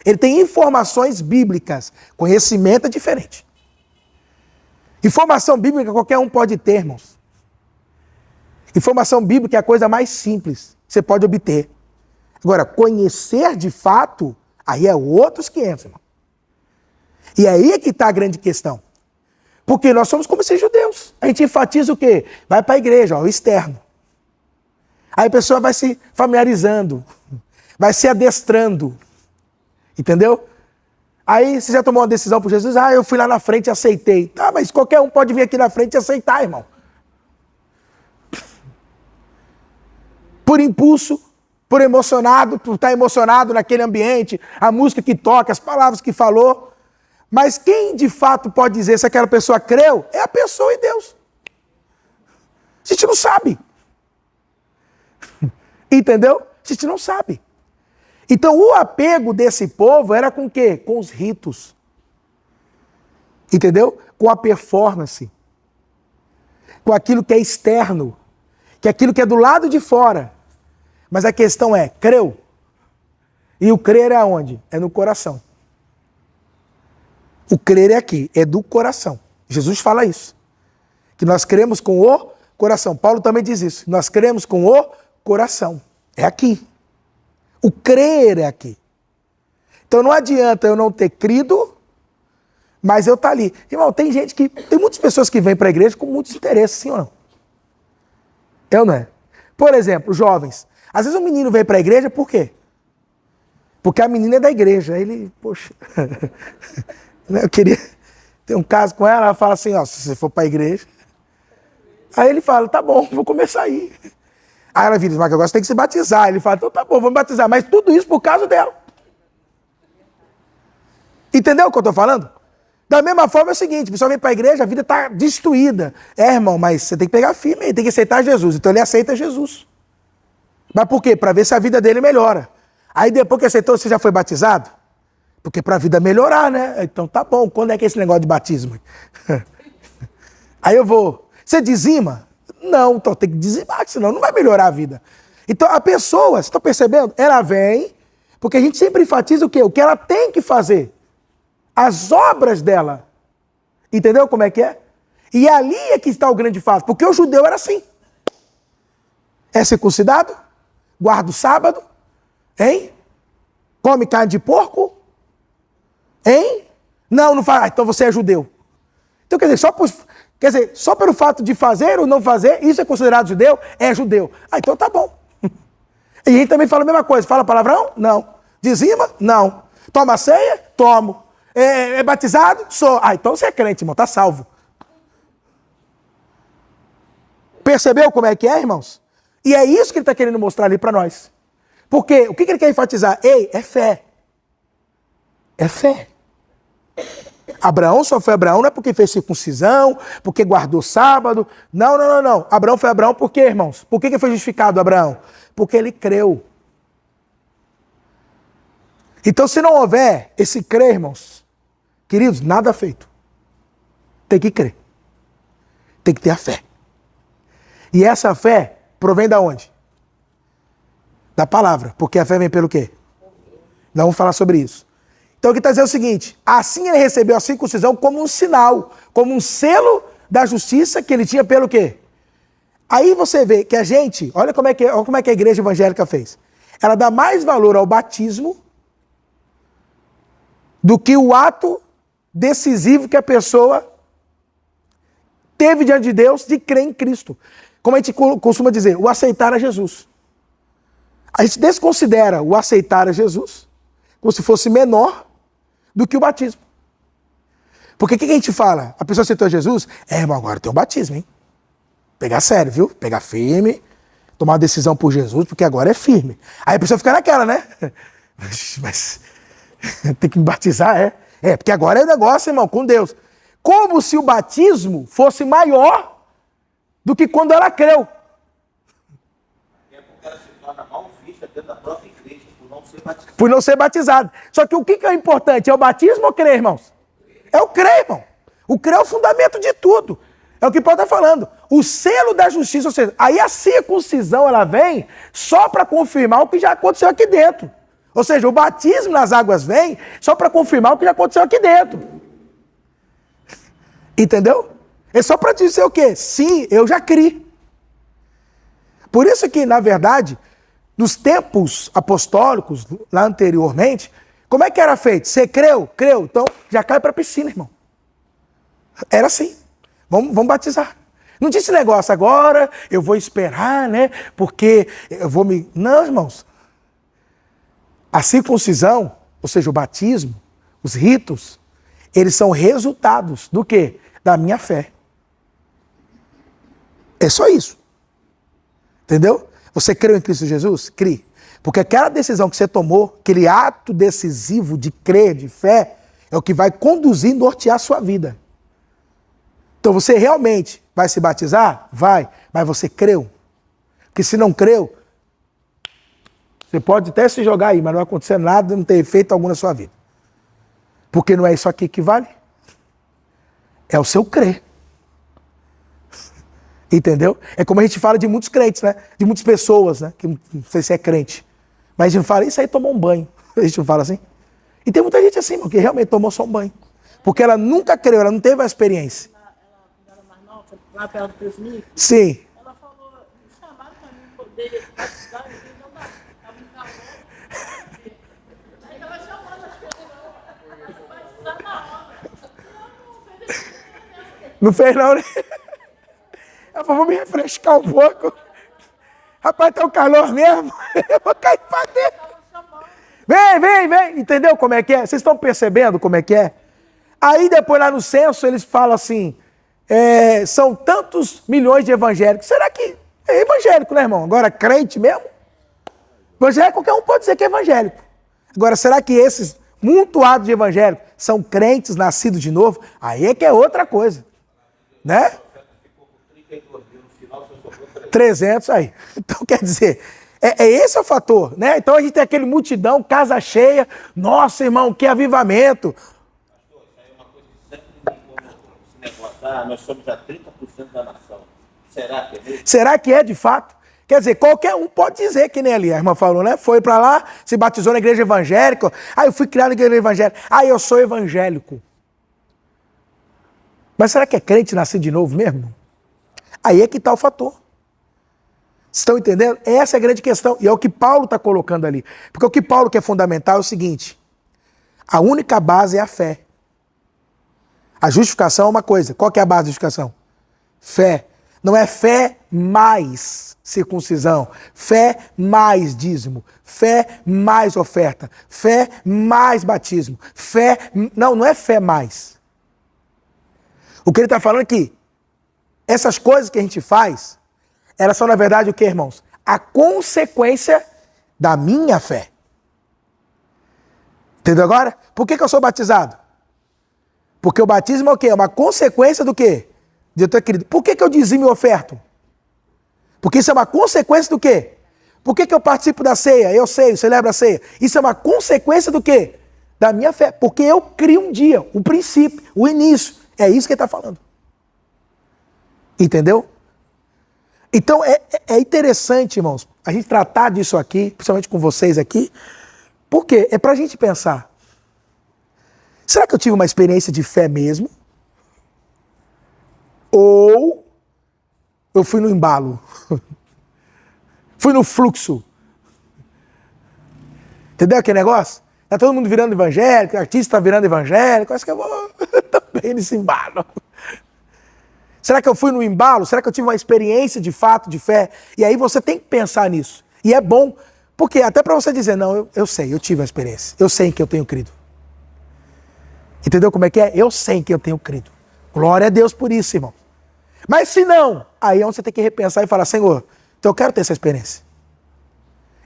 Ele tem informações bíblicas, conhecimento é diferente. Informação bíblica qualquer um pode ter, irmãos. Informação bíblica é a coisa mais simples que você pode obter. Agora, conhecer de fato, aí é outros 500, irmão. E aí é que está a grande questão. Porque nós somos como esses judeus. A gente enfatiza o quê? Vai para a igreja, ó, o externo. Aí a pessoa vai se familiarizando, vai se adestrando. Entendeu? Aí você já tomou uma decisão por Jesus, eu fui lá na frente e aceitei. Tá, mas qualquer um pode vir aqui na frente e aceitar, irmão. Por impulso, por emocionado, por estar emocionado naquele ambiente, a música que toca, as palavras que falou. Mas quem de fato pode dizer se aquela pessoa creu, é a pessoa e Deus. A gente não sabe. Entendeu? A gente não sabe. Então o apego desse povo era com o quê? Com os ritos. Entendeu? Com a performance. Com aquilo que é externo. Que é aquilo que é do lado de fora. Mas a questão é, creu? E o crer é aonde? É no coração. O crer é aqui, é do coração. Jesus fala isso. Que nós cremos com o coração. Paulo também diz isso. Nós cremos com o coração. É aqui. O crer é aqui. Então não adianta eu não ter crido, mas eu estar ali. Irmão, tem gente que... Tem muitas pessoas que vêm para a igreja com muitos interesses, sim ou não? Eu não é. Por exemplo, jovens. Às vezes um menino vem para a igreja por quê? Porque a menina é da igreja. Aí ele, poxa... Eu queria ter um caso com ela, ela fala assim, ó, se você for para a igreja... Aí ele fala, tá bom, vou começar aí. Aí ela vira, mas agora você tem que se batizar. Ele fala, então tá bom, vamos batizar. Mas tudo isso por causa dela. Entendeu o que eu tô falando? Da mesma forma é o seguinte, a pessoa vem para a igreja, a vida tá destruída. É, irmão, mas você tem que pegar firme, tem que aceitar Jesus. Então ele aceita Jesus. Mas por quê? Para ver se a vida dele melhora. Aí depois que aceitou, você já foi batizado? Porque para a vida melhorar, né? Então tá bom, quando é que é esse negócio de batismo? Aí eu vou... Você dizima? Não, então tem que dizimar, senão não vai melhorar a vida. Então a pessoa, vocês estão percebendo? Ela vem, porque a gente sempre enfatiza o quê? O que ela tem que fazer. As obras dela. Entendeu como é que é? E ali é que está o grande fato, porque o judeu era assim. É circuncidado, guarda o sábado, hein? Come carne de porco, hein? Não faz. Então você é judeu. Então quer dizer, só pelo fato de fazer ou não fazer, isso é considerado judeu? É judeu. Então tá bom. E a gente também fala a mesma coisa. Fala palavrão? Não. Dizima? Não. Toma ceia? Tomo. É batizado? Sou. Então você é crente, irmão. Tá salvo. Percebeu como é que é, irmãos? E é isso que ele está querendo mostrar ali para nós. Porque o que ele quer enfatizar? Ei, é fé. É fé. Abraão só foi Abraão não é porque fez circuncisão, porque guardou sábado. Não. Abraão foi Abraão por quê, irmãos? Por que foi justificado Abraão? Porque ele creu. Então, se não houver esse crer, irmãos, queridos, nada feito. Tem que crer. Tem que ter a fé. E essa fé provém da onde? Da palavra. Porque a fé vem pelo quê? Nós vamos falar sobre isso. Então, o que está dizendo é o seguinte, assim ele recebeu a circuncisão como um sinal, como um selo da justiça que ele tinha pelo quê? Aí você vê que a gente, olha como é que a igreja evangélica fez. Ela dá mais valor ao batismo do que o ato decisivo que a pessoa teve diante de Deus de crer em Cristo. Como a gente costuma dizer, o aceitar a Jesus. A gente desconsidera o aceitar a Jesus como se fosse menor do que o batismo. Porque o que a gente fala? A pessoa aceitou Jesus? Irmão, agora tem um batismo, hein? Pegar sério, viu? Pegar firme, tomar uma decisão por Jesus, porque agora é firme. Aí a pessoa fica naquela, né? Mas tem que me batizar, é? Porque agora é negócio, irmão, com Deus. Como se o batismo fosse maior do que quando ela creu. É porque ela se torna mal vista dentro da própria igreja, batizado. Por não ser batizado. Só que o que é importante? É o batismo ou crer, irmãos? É o crer, irmão. O crer é o fundamento de tudo. É o que Paulo está falando. O selo da justiça, ou seja, aí a circuncisão ela vem só para confirmar o que já aconteceu aqui dentro. Ou seja, o batismo nas águas vem só para confirmar o que já aconteceu aqui dentro. Entendeu? É só para dizer o quê? Sim, eu já criei. Por isso que, na verdade, nos tempos apostólicos, lá anteriormente, como é que era feito? Você creu? Creu. Então, já cai para a piscina, irmão. Era assim. Vamos batizar. Não tinha esse negócio, agora eu vou esperar, né? Porque eu vou me... Não, irmãos. A circuncisão, ou seja, o batismo, os ritos, eles são resultados do quê? Da minha fé. É só isso. Entendeu? Você creu em Cristo Jesus? Crie. Porque aquela decisão que você tomou, aquele ato decisivo de crer, de fé, é o que vai conduzir e nortear a sua vida. Então você realmente vai se batizar? Vai. Mas você creu. Porque se não creu, você pode até se jogar aí, mas não vai acontecer nada, não tem efeito algum na sua vida. Porque não é isso aqui que vale. É o seu crer. Entendeu? É como a gente fala de muitos crentes, né? De muitas pessoas, né? Que não sei se é crente. Mas a gente não fala, isso aí tomou um banho. A gente não fala assim. E tem muita gente assim, irmão, que realmente tomou só um banho. Porque ela nunca creu, ela não teve a experiência. Ela era mais nova, lá perto do presbítero. Sim. Ela falou, me chamaram para mim poder batizar, e eu não dava, estava em calor. Aí ela chamando as pessoas, batizar na hora. Não fez não, né? Ela falou, vou me refrescar um pouco. Rapaz, tá um calor mesmo. Eu vou cair pra dentro. Vem. Entendeu como é que é? Vocês estão percebendo como é que é? Aí depois lá no censo eles falam assim, são tantos milhões de evangélicos. Será que é evangélico, né, irmão? Agora, crente mesmo? Evangélico, qualquer um pode dizer que é evangélico. Agora, será que esses montoados de evangélicos são crentes nascidos de novo? Aí é que é outra coisa. Né? 300 aí. Então, quer dizer, esse é o fator, né? Então a gente tem aquele multidão, casa cheia. Nossa, irmão, que avivamento. Pastor, isso aí é uma coisa que sempre me incomodou. Esse negócio, nós somos já 30% da nação. Será que é mesmo? Será que é de fato? Quer dizer, qualquer um pode dizer, que nem ali a irmã falou, né? Foi pra lá, se batizou na igreja evangélica. Eu fui criado na igreja evangélica. Eu sou evangélico. Mas será que é crente nascido de novo mesmo? Aí é que está o fator. Estão entendendo? Essa é a grande questão. E é o que Paulo está colocando ali. Porque o que Paulo quer fundamental é o seguinte. A única base é a fé. A justificação é uma coisa. Qual que é a base da justificação? Fé. Não é fé mais circuncisão. Fé mais dízimo. Fé mais oferta. Fé mais batismo. Fé... Não é fé mais. O que ele está falando aqui, essas coisas que a gente faz, elas são, na verdade, o que, irmãos? A consequência da minha fé. Entendeu agora? Por que eu sou batizado? Porque o batismo é o quê? É uma consequência do quê? De eu ter querido. Por que eu dizimo e oferto? Porque isso é uma consequência do quê? Por que eu participo da ceia? Eu sei, eu celebro a ceia. Isso é uma consequência do quê? Da minha fé. Porque eu crio um dia, o princípio, o início. É isso que ele está falando. Entendeu? Então é interessante, irmãos, a gente tratar disso aqui, principalmente com vocês aqui, porque é para a gente pensar. Será que eu tive uma experiência de fé mesmo? Ou eu fui no embalo? Fui no fluxo? Entendeu aquele negócio? Tá todo mundo virando evangélico, artista tá virando evangélico, acho que eu vou também nesse embalo. Será que eu fui no embalo? Será que eu tive uma experiência de fato, de fé? E aí você tem que pensar nisso. E é bom, porque até para você dizer, não, eu sei, eu tive uma experiência. Eu sei em que eu tenho crido. Entendeu como é que é? Eu sei em que eu tenho crido. Glória a Deus por isso, irmão. Mas se não, aí é onde você tem que repensar e falar, Senhor, então eu quero ter essa experiência.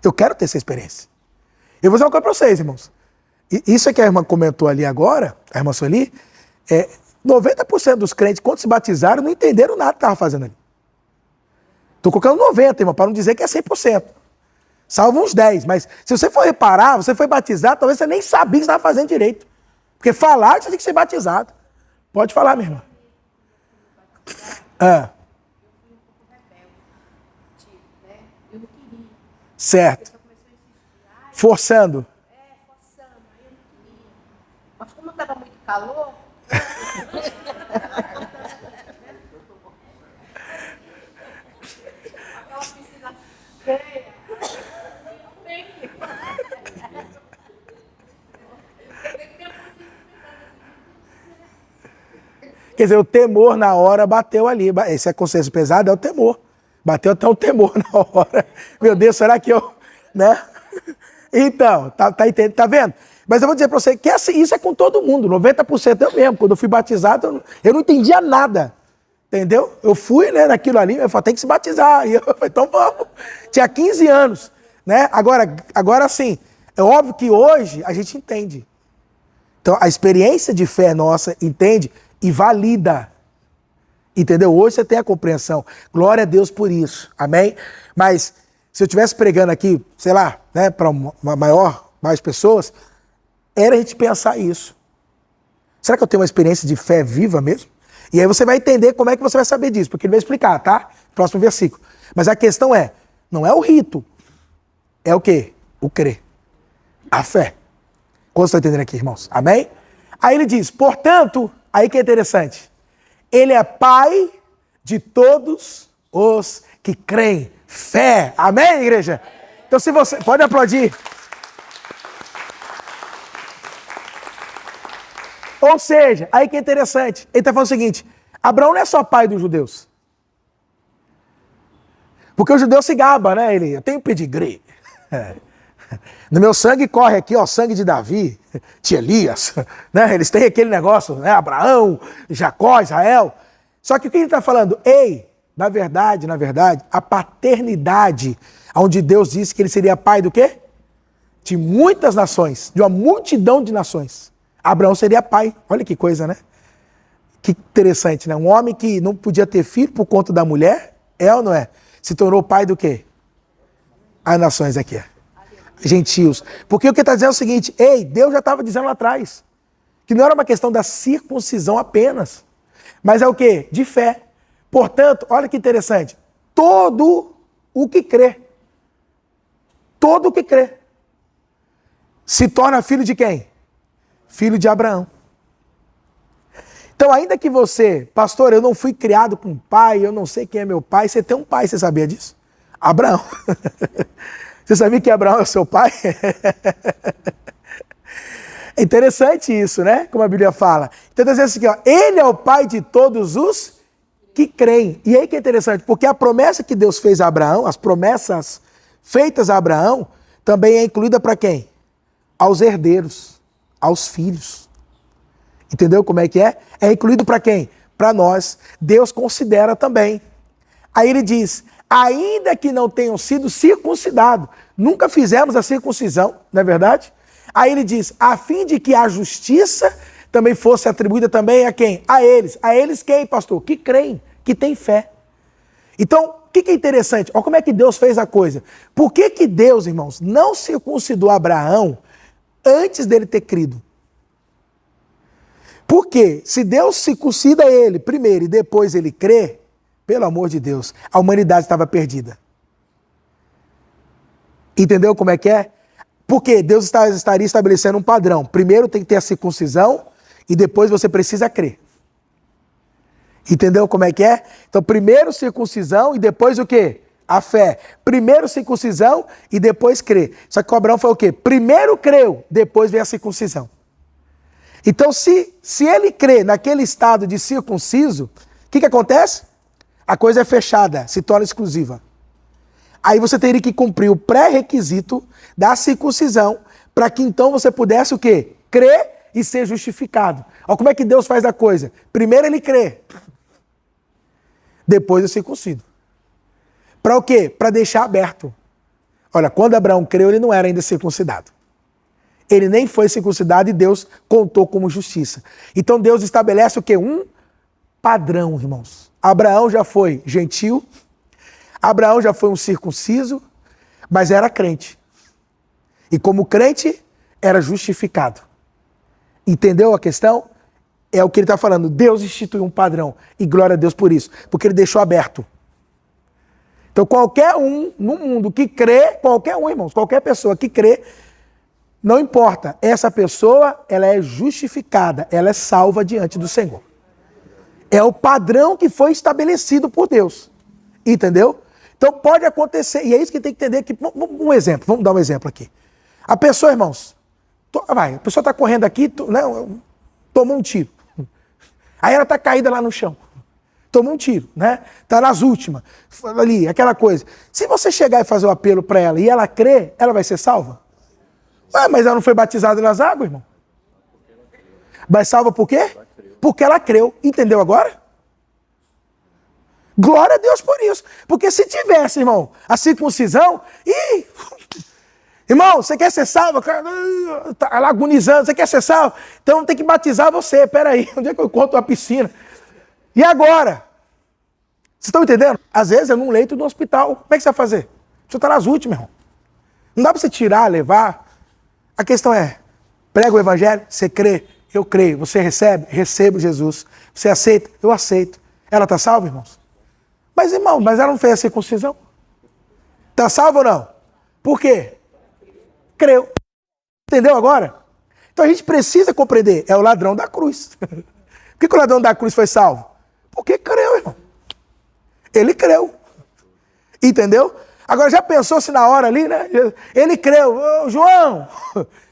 Eu quero ter essa experiência. Eu vou dizer uma coisa para vocês, irmãos. Isso é que a irmã comentou ali agora, a irmã Sueli, 90% dos crentes, quando se batizaram, não entenderam nada que estava fazendo ali. Estou colocando 90%, irmão, para não dizer que é 100%. Salvo uns 10%. Mas se você for reparar, você foi batizado, talvez você nem sabia o que estava fazendo direito. Porque falar, você tem que ser batizado. Pode falar, minha irmã. Eu não queria. Certo. Forçando. Forçando, aí eu não queria. Mas como estava muito calor, aquela piscina Quer dizer, o temor na hora bateu ali. Esse é consciência pesada, é o temor. Bateu até o temor na hora. Meu Deus, será que eu... né? Então, tá vendo? Mas eu vou dizer para você que isso é com todo mundo. 90% eu mesmo. Quando eu fui batizado, eu não entendia nada. Entendeu? Eu fui, né, naquilo ali, eu falei, tem que se batizar. E eu falei, então vamos. Tinha 15 anos. Né? Agora sim, é óbvio que hoje a gente entende. Então, a experiência de fé nossa entende e valida. Entendeu? Hoje você tem a compreensão. Glória a Deus por isso. Amém? Mas se eu estivesse pregando aqui, sei lá, né, para mais pessoas, era a gente pensar isso. Será que eu tenho uma experiência de fé viva mesmo? E aí você vai entender como é que você vai saber disso, porque ele vai explicar, tá? Próximo versículo. Mas a questão não é o rito. É o quê? O crer. A fé. Como você está entendendo aqui, irmãos? Amém? Aí ele diz, portanto, aí que é interessante. Ele é pai de todos os que creem. Fé. Amém, igreja? Então se você... Pode aplaudir. Ou seja, aí que é interessante. Ele está falando o seguinte, Abraão não é só pai dos judeus. Porque o judeu se gaba, né? Eu tenho pedigree. No meu sangue corre aqui, ó, sangue de Davi, de Elias, né? Eles têm aquele negócio, né? Abraão, Jacó, Israel. Só que o que ele está falando? Na verdade, a paternidade, onde Deus disse que ele seria pai do quê? De muitas nações, de uma multidão de nações. Abraão seria pai. Olha que coisa, né? Que interessante, né? Um homem que não podia ter filho por conta da mulher, ou não é? Se tornou pai do quê? As nações aqui. Gentios. Porque o que está dizendo é o seguinte, Deus já estava dizendo lá atrás, que não era uma questão da circuncisão apenas, mas é o quê? De fé. Portanto, olha que interessante, todo o que crê, se torna filho de quem? Filho de Abraão. Então, ainda que você, pastor, eu não fui criado com pai, eu não sei quem é meu pai, você tem um pai, você sabia disso? Abraão. Você sabia que Abraão é o seu pai? É interessante isso, né? Como a Bíblia fala. Então, está dizendo assim, ó, ele é o pai de todos os que creem. E aí que é interessante, porque a promessa que Deus fez a Abraão, as promessas feitas a Abraão, também é incluída para quem? Aos herdeiros, aos filhos. Entendeu como é que é? É incluído para quem? Para nós. Deus considera também. Aí ele diz, ainda que não tenham sido circuncidados, nunca fizemos a circuncisão, não é verdade? Aí ele diz, a fim de que a justiça também fosse atribuída também a quem? A eles. A eles quem, pastor? Que creem, que têm fé. Então, o que é interessante? Olha como é que Deus fez a coisa. Por que Deus, irmãos, não circuncidou Abraão antes dele ter crido? Porque se Deus circuncida ele primeiro e depois ele crê, pelo amor de Deus, a humanidade estava perdida. Entendeu como é que é? Porque Deus estaria estabelecendo um padrão. Primeiro tem que ter a circuncisão e depois você precisa crer. Entendeu como é que é? Então, primeiro circuncisão e depois o quê? A fé. Primeiro circuncisão e depois crer. Só que o Abraão foi o quê? Primeiro creu, depois veio a circuncisão. Então, se ele crê naquele estado de circunciso, o que acontece? A coisa é fechada, se torna exclusiva. Aí você teria que cumprir o pré-requisito da circuncisão para que então você pudesse o quê? Crer e ser justificado. Olha como é que Deus faz a coisa. Primeiro ele crê. Depois eu circuncido. Para o quê? Para deixar aberto. Olha, quando Abraão creu, ele não era ainda circuncidado. Ele nem foi circuncidado e Deus contou como justiça. Então Deus estabelece o quê? Um padrão, irmãos. Abraão já foi gentil, Abraão já foi um circunciso, mas era crente. E como crente, era justificado. Entendeu a questão? É o que ele está falando. Deus instituiu um padrão. E glória a Deus por isso. Porque ele deixou aberto. Então qualquer um no mundo que crê, qualquer um, irmãos, qualquer pessoa que crê, não importa. Essa pessoa, ela é justificada. Ela é salva diante do Senhor. É o padrão que foi estabelecido por Deus. Entendeu? Então pode acontecer, e é isso que tem que entender aqui. Um exemplo, vamos dar um exemplo aqui. A pessoa, irmãos, a pessoa está correndo aqui, né, tomou um tiro. Aí ela tá caída lá no chão. Tomou um tiro, né? Tá nas últimas. Ali, aquela coisa. Se você chegar e fazer o apelo para ela e ela crer, ela vai ser salva? Ué, mas ela não foi batizada nas águas, irmão? Vai salva por quê? Porque ela creu. Entendeu agora? Glória a Deus por isso. Porque se tivesse, irmão, a circuncisão... Irmão, você quer ser salvo? Tá agonizando, você quer ser salvo? Então tem que batizar você. Peraí, onde é que eu conto a piscina? E agora? Vocês estão entendendo? Às vezes é num leito do hospital. Como é que você vai fazer? Você está nas últimas, irmão. Não dá para você tirar, levar. A questão é, prega o evangelho, você crê, eu creio. Você recebe? Recebo Jesus. Você aceita? Eu aceito. Ela está salva, irmãos? Mas, irmão, mas ela não fez a circuncisão? Está salva ou não? Por quê? Creu. Entendeu agora? Então a gente precisa compreender. É o ladrão da cruz. Por que o ladrão da cruz foi salvo? Porque creu, irmão. Ele creu. Entendeu? Agora já pensou se na hora ali, né? Ele creu. Ô, João,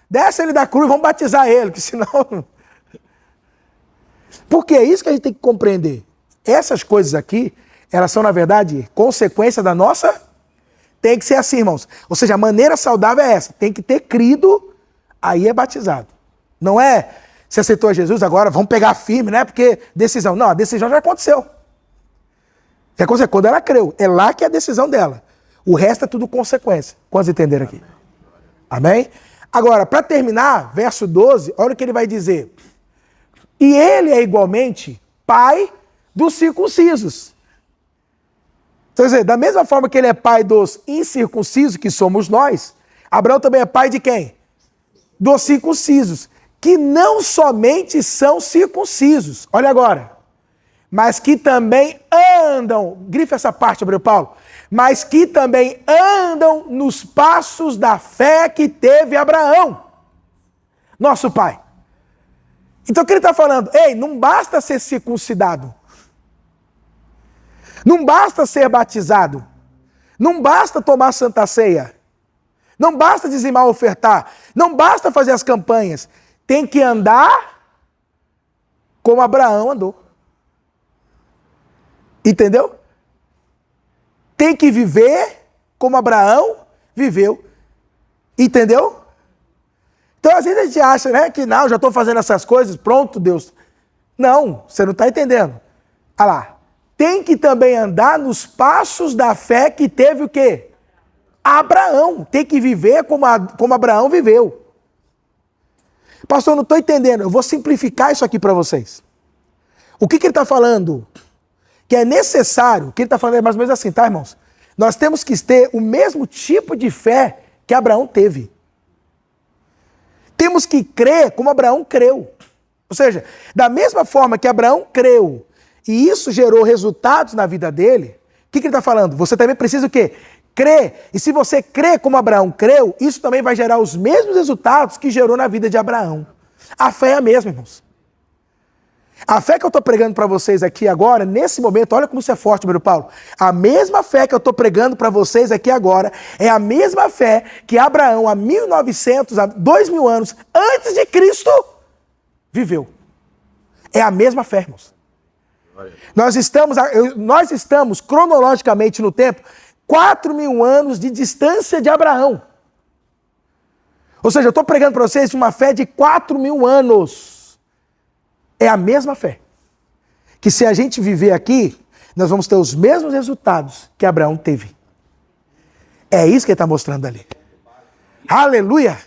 desce ele da cruz, vamos batizar ele, que senão... Porque é isso que a gente tem que compreender. Essas coisas aqui, elas são, na verdade, consequência da nossa... Tem que ser assim, irmãos. Ou seja, a maneira saudável é essa. Tem que ter crido, aí é batizado. Não é, você aceitou a Jesus, agora vamos pegar firme, né? Porque decisão. Não, a decisão já aconteceu. Já aconteceu quando ela creu. É lá que é a decisão dela. O resto é tudo consequência. Quantos entenderam aqui? Amém? Agora, para terminar, verso 12, olha o que ele vai dizer. E ele é igualmente pai dos circuncisos. Quer dizer, da mesma forma que ele é pai dos incircuncisos, que somos nós, Abraão também é pai de quem? Dos circuncisos, que não somente são circuncisos, olha agora, mas que também andam, grifa essa parte, Abreu Paulo, mas que também andam nos passos da fé que teve Abraão, nosso pai. Então o que ele está falando? Ei, não basta ser circuncidado. Não basta ser batizado. Não basta tomar santa ceia. Não basta dizimar ou ofertar. Não basta fazer as campanhas. Tem que andar como Abraão andou. Entendeu? Tem que viver como Abraão viveu. Entendeu? Então às vezes a gente acha, né, que não, já estou fazendo essas coisas, pronto, Deus. Não, você não está entendendo. Olha lá. Tem que também andar nos passos da fé que teve o quê? Abraão. Tem que viver como Abraão viveu. Pastor, eu não estou entendendo. Eu vou simplificar isso aqui para vocês. O que ele está falando? Que é necessário. O que ele está falando é mais ou menos assim, tá, irmãos? Nós temos que ter o mesmo tipo de fé que Abraão teve. Temos que crer como Abraão creu. Ou seja, da mesma forma que Abraão creu, e isso gerou resultados na vida dele, o que ele está falando? Você também precisa o quê? Crer. E se você crê como Abraão creu, isso também vai gerar os mesmos resultados que gerou na vida de Abraão. A fé é a mesma, irmãos. A fé que eu estou pregando para vocês aqui agora, nesse momento, olha como isso é forte, meu Paulo. A mesma fé que eu estou pregando para vocês aqui agora é a mesma fé que Abraão, há 1900, há 2000 anos antes de Cristo, viveu. É a mesma fé, irmãos. Nós estamos cronologicamente no tempo 4.000 anos de distância de Abraão. Ou seja, eu estou pregando para vocês uma fé de 4.000 anos. É a mesma fé. Que se a gente viver aqui, nós vamos ter os mesmos resultados que Abraão teve. É isso que ele está mostrando ali. Aleluia!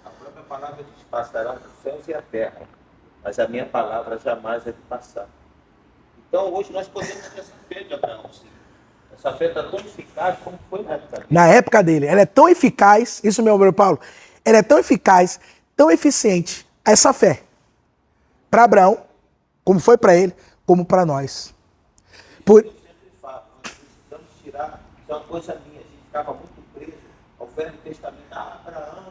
A própria palavra diz: passarão os céus e a terra, mas a minha palavra jamais é de passar. Então hoje nós podemos ter essa fé de Abraão, sim. Essa fé está tão eficaz como foi na época dele. Na época dele. Ela é tão eficaz, isso meu Paulo, ela é tão eficaz, tão eficiente, essa fé. Para Abraão, como foi para ele, como para nós. Eu sempre falo, nós precisamos tirar, isso é uma coisa minha, a gente ficava muito preso ao Velho Testamento. Abraão,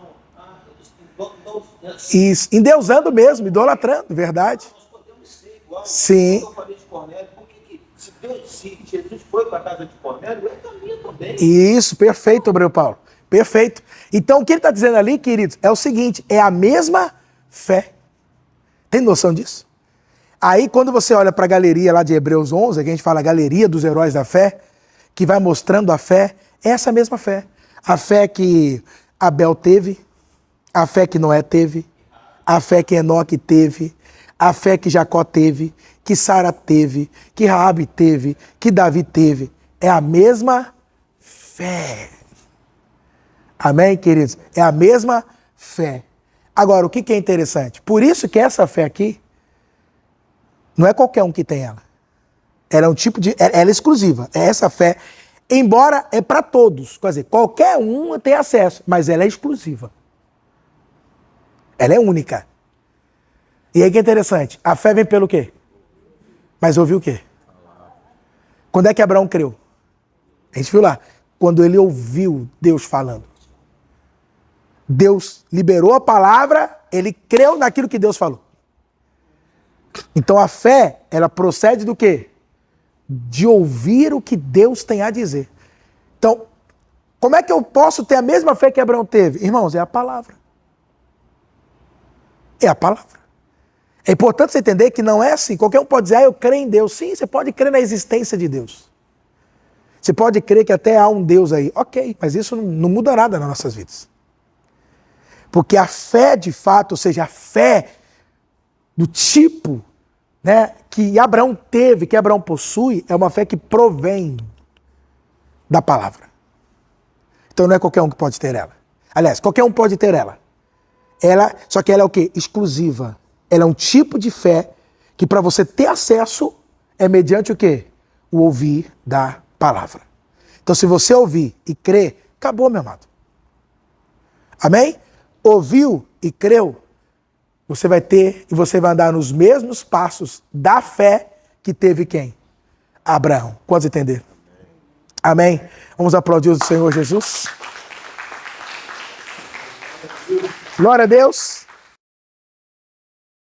isso, endeusando mesmo, idolatrando, verdade. Nós podemos ser igual. Sim. Eu falei de Cornélio, por que se Jesus foi para a casa de Cornélio, ele caminha também. Isso, perfeito, Abreu Paulo. Perfeito. Então, o que ele está dizendo ali, queridos, é o seguinte, é a mesma fé. Tem noção disso? Aí quando você olha para a galeria lá de Hebreus 11, que a gente fala a galeria dos heróis da fé, que vai mostrando a fé, é essa mesma fé. A fé que Abel teve, a fé que Noé teve, a fé que Enoque teve, a fé que Jacó teve, que Sara teve, que Raabe teve, que Davi teve. É a mesma fé. Amém, queridos? É a mesma fé. Agora, o que é interessante? Por isso que essa fé aqui, não é qualquer um que tem ela. Ela é um tipo de... Ela é exclusiva. É essa fé, embora é para todos. Quer dizer, qualquer um tem acesso, mas ela é exclusiva. Ela é única. E aí que é interessante. A fé vem pelo quê? Mas ouviu o quê? Quando é que Abraão creu? A gente viu lá. Quando ele ouviu Deus falando. Deus liberou a palavra, ele creu naquilo que Deus falou. Então a fé, ela procede do quê? De ouvir o que Deus tem a dizer. Então, como é que eu posso ter a mesma fé que Abraão teve? Irmãos, é a palavra. É a palavra. É importante você entender que não é assim. Qualquer um pode dizer, eu creio em Deus. Sim, você pode crer na existência de Deus. Você pode crer que até há um Deus aí. Ok, mas isso não muda nada nas nossas vidas. Porque a fé de fato, ou seja, a fé do tipo, né, que Abraão teve, que Abraão possui, é uma fé que provém da palavra. Então não é qualquer um que pode ter ela. Aliás, qualquer um pode ter ela. Só que ela é o quê? Exclusiva. Ela é um tipo de fé que para você ter acesso é mediante o quê? O ouvir da palavra. Então se você ouvir e crer, acabou, meu amado. Amém? Ouviu e creu, você vai ter e você vai andar nos mesmos passos da fé que teve quem? Abraão. Quantos entenderam? Amém? Vamos aplaudir o Senhor Jesus. Glória a Deus.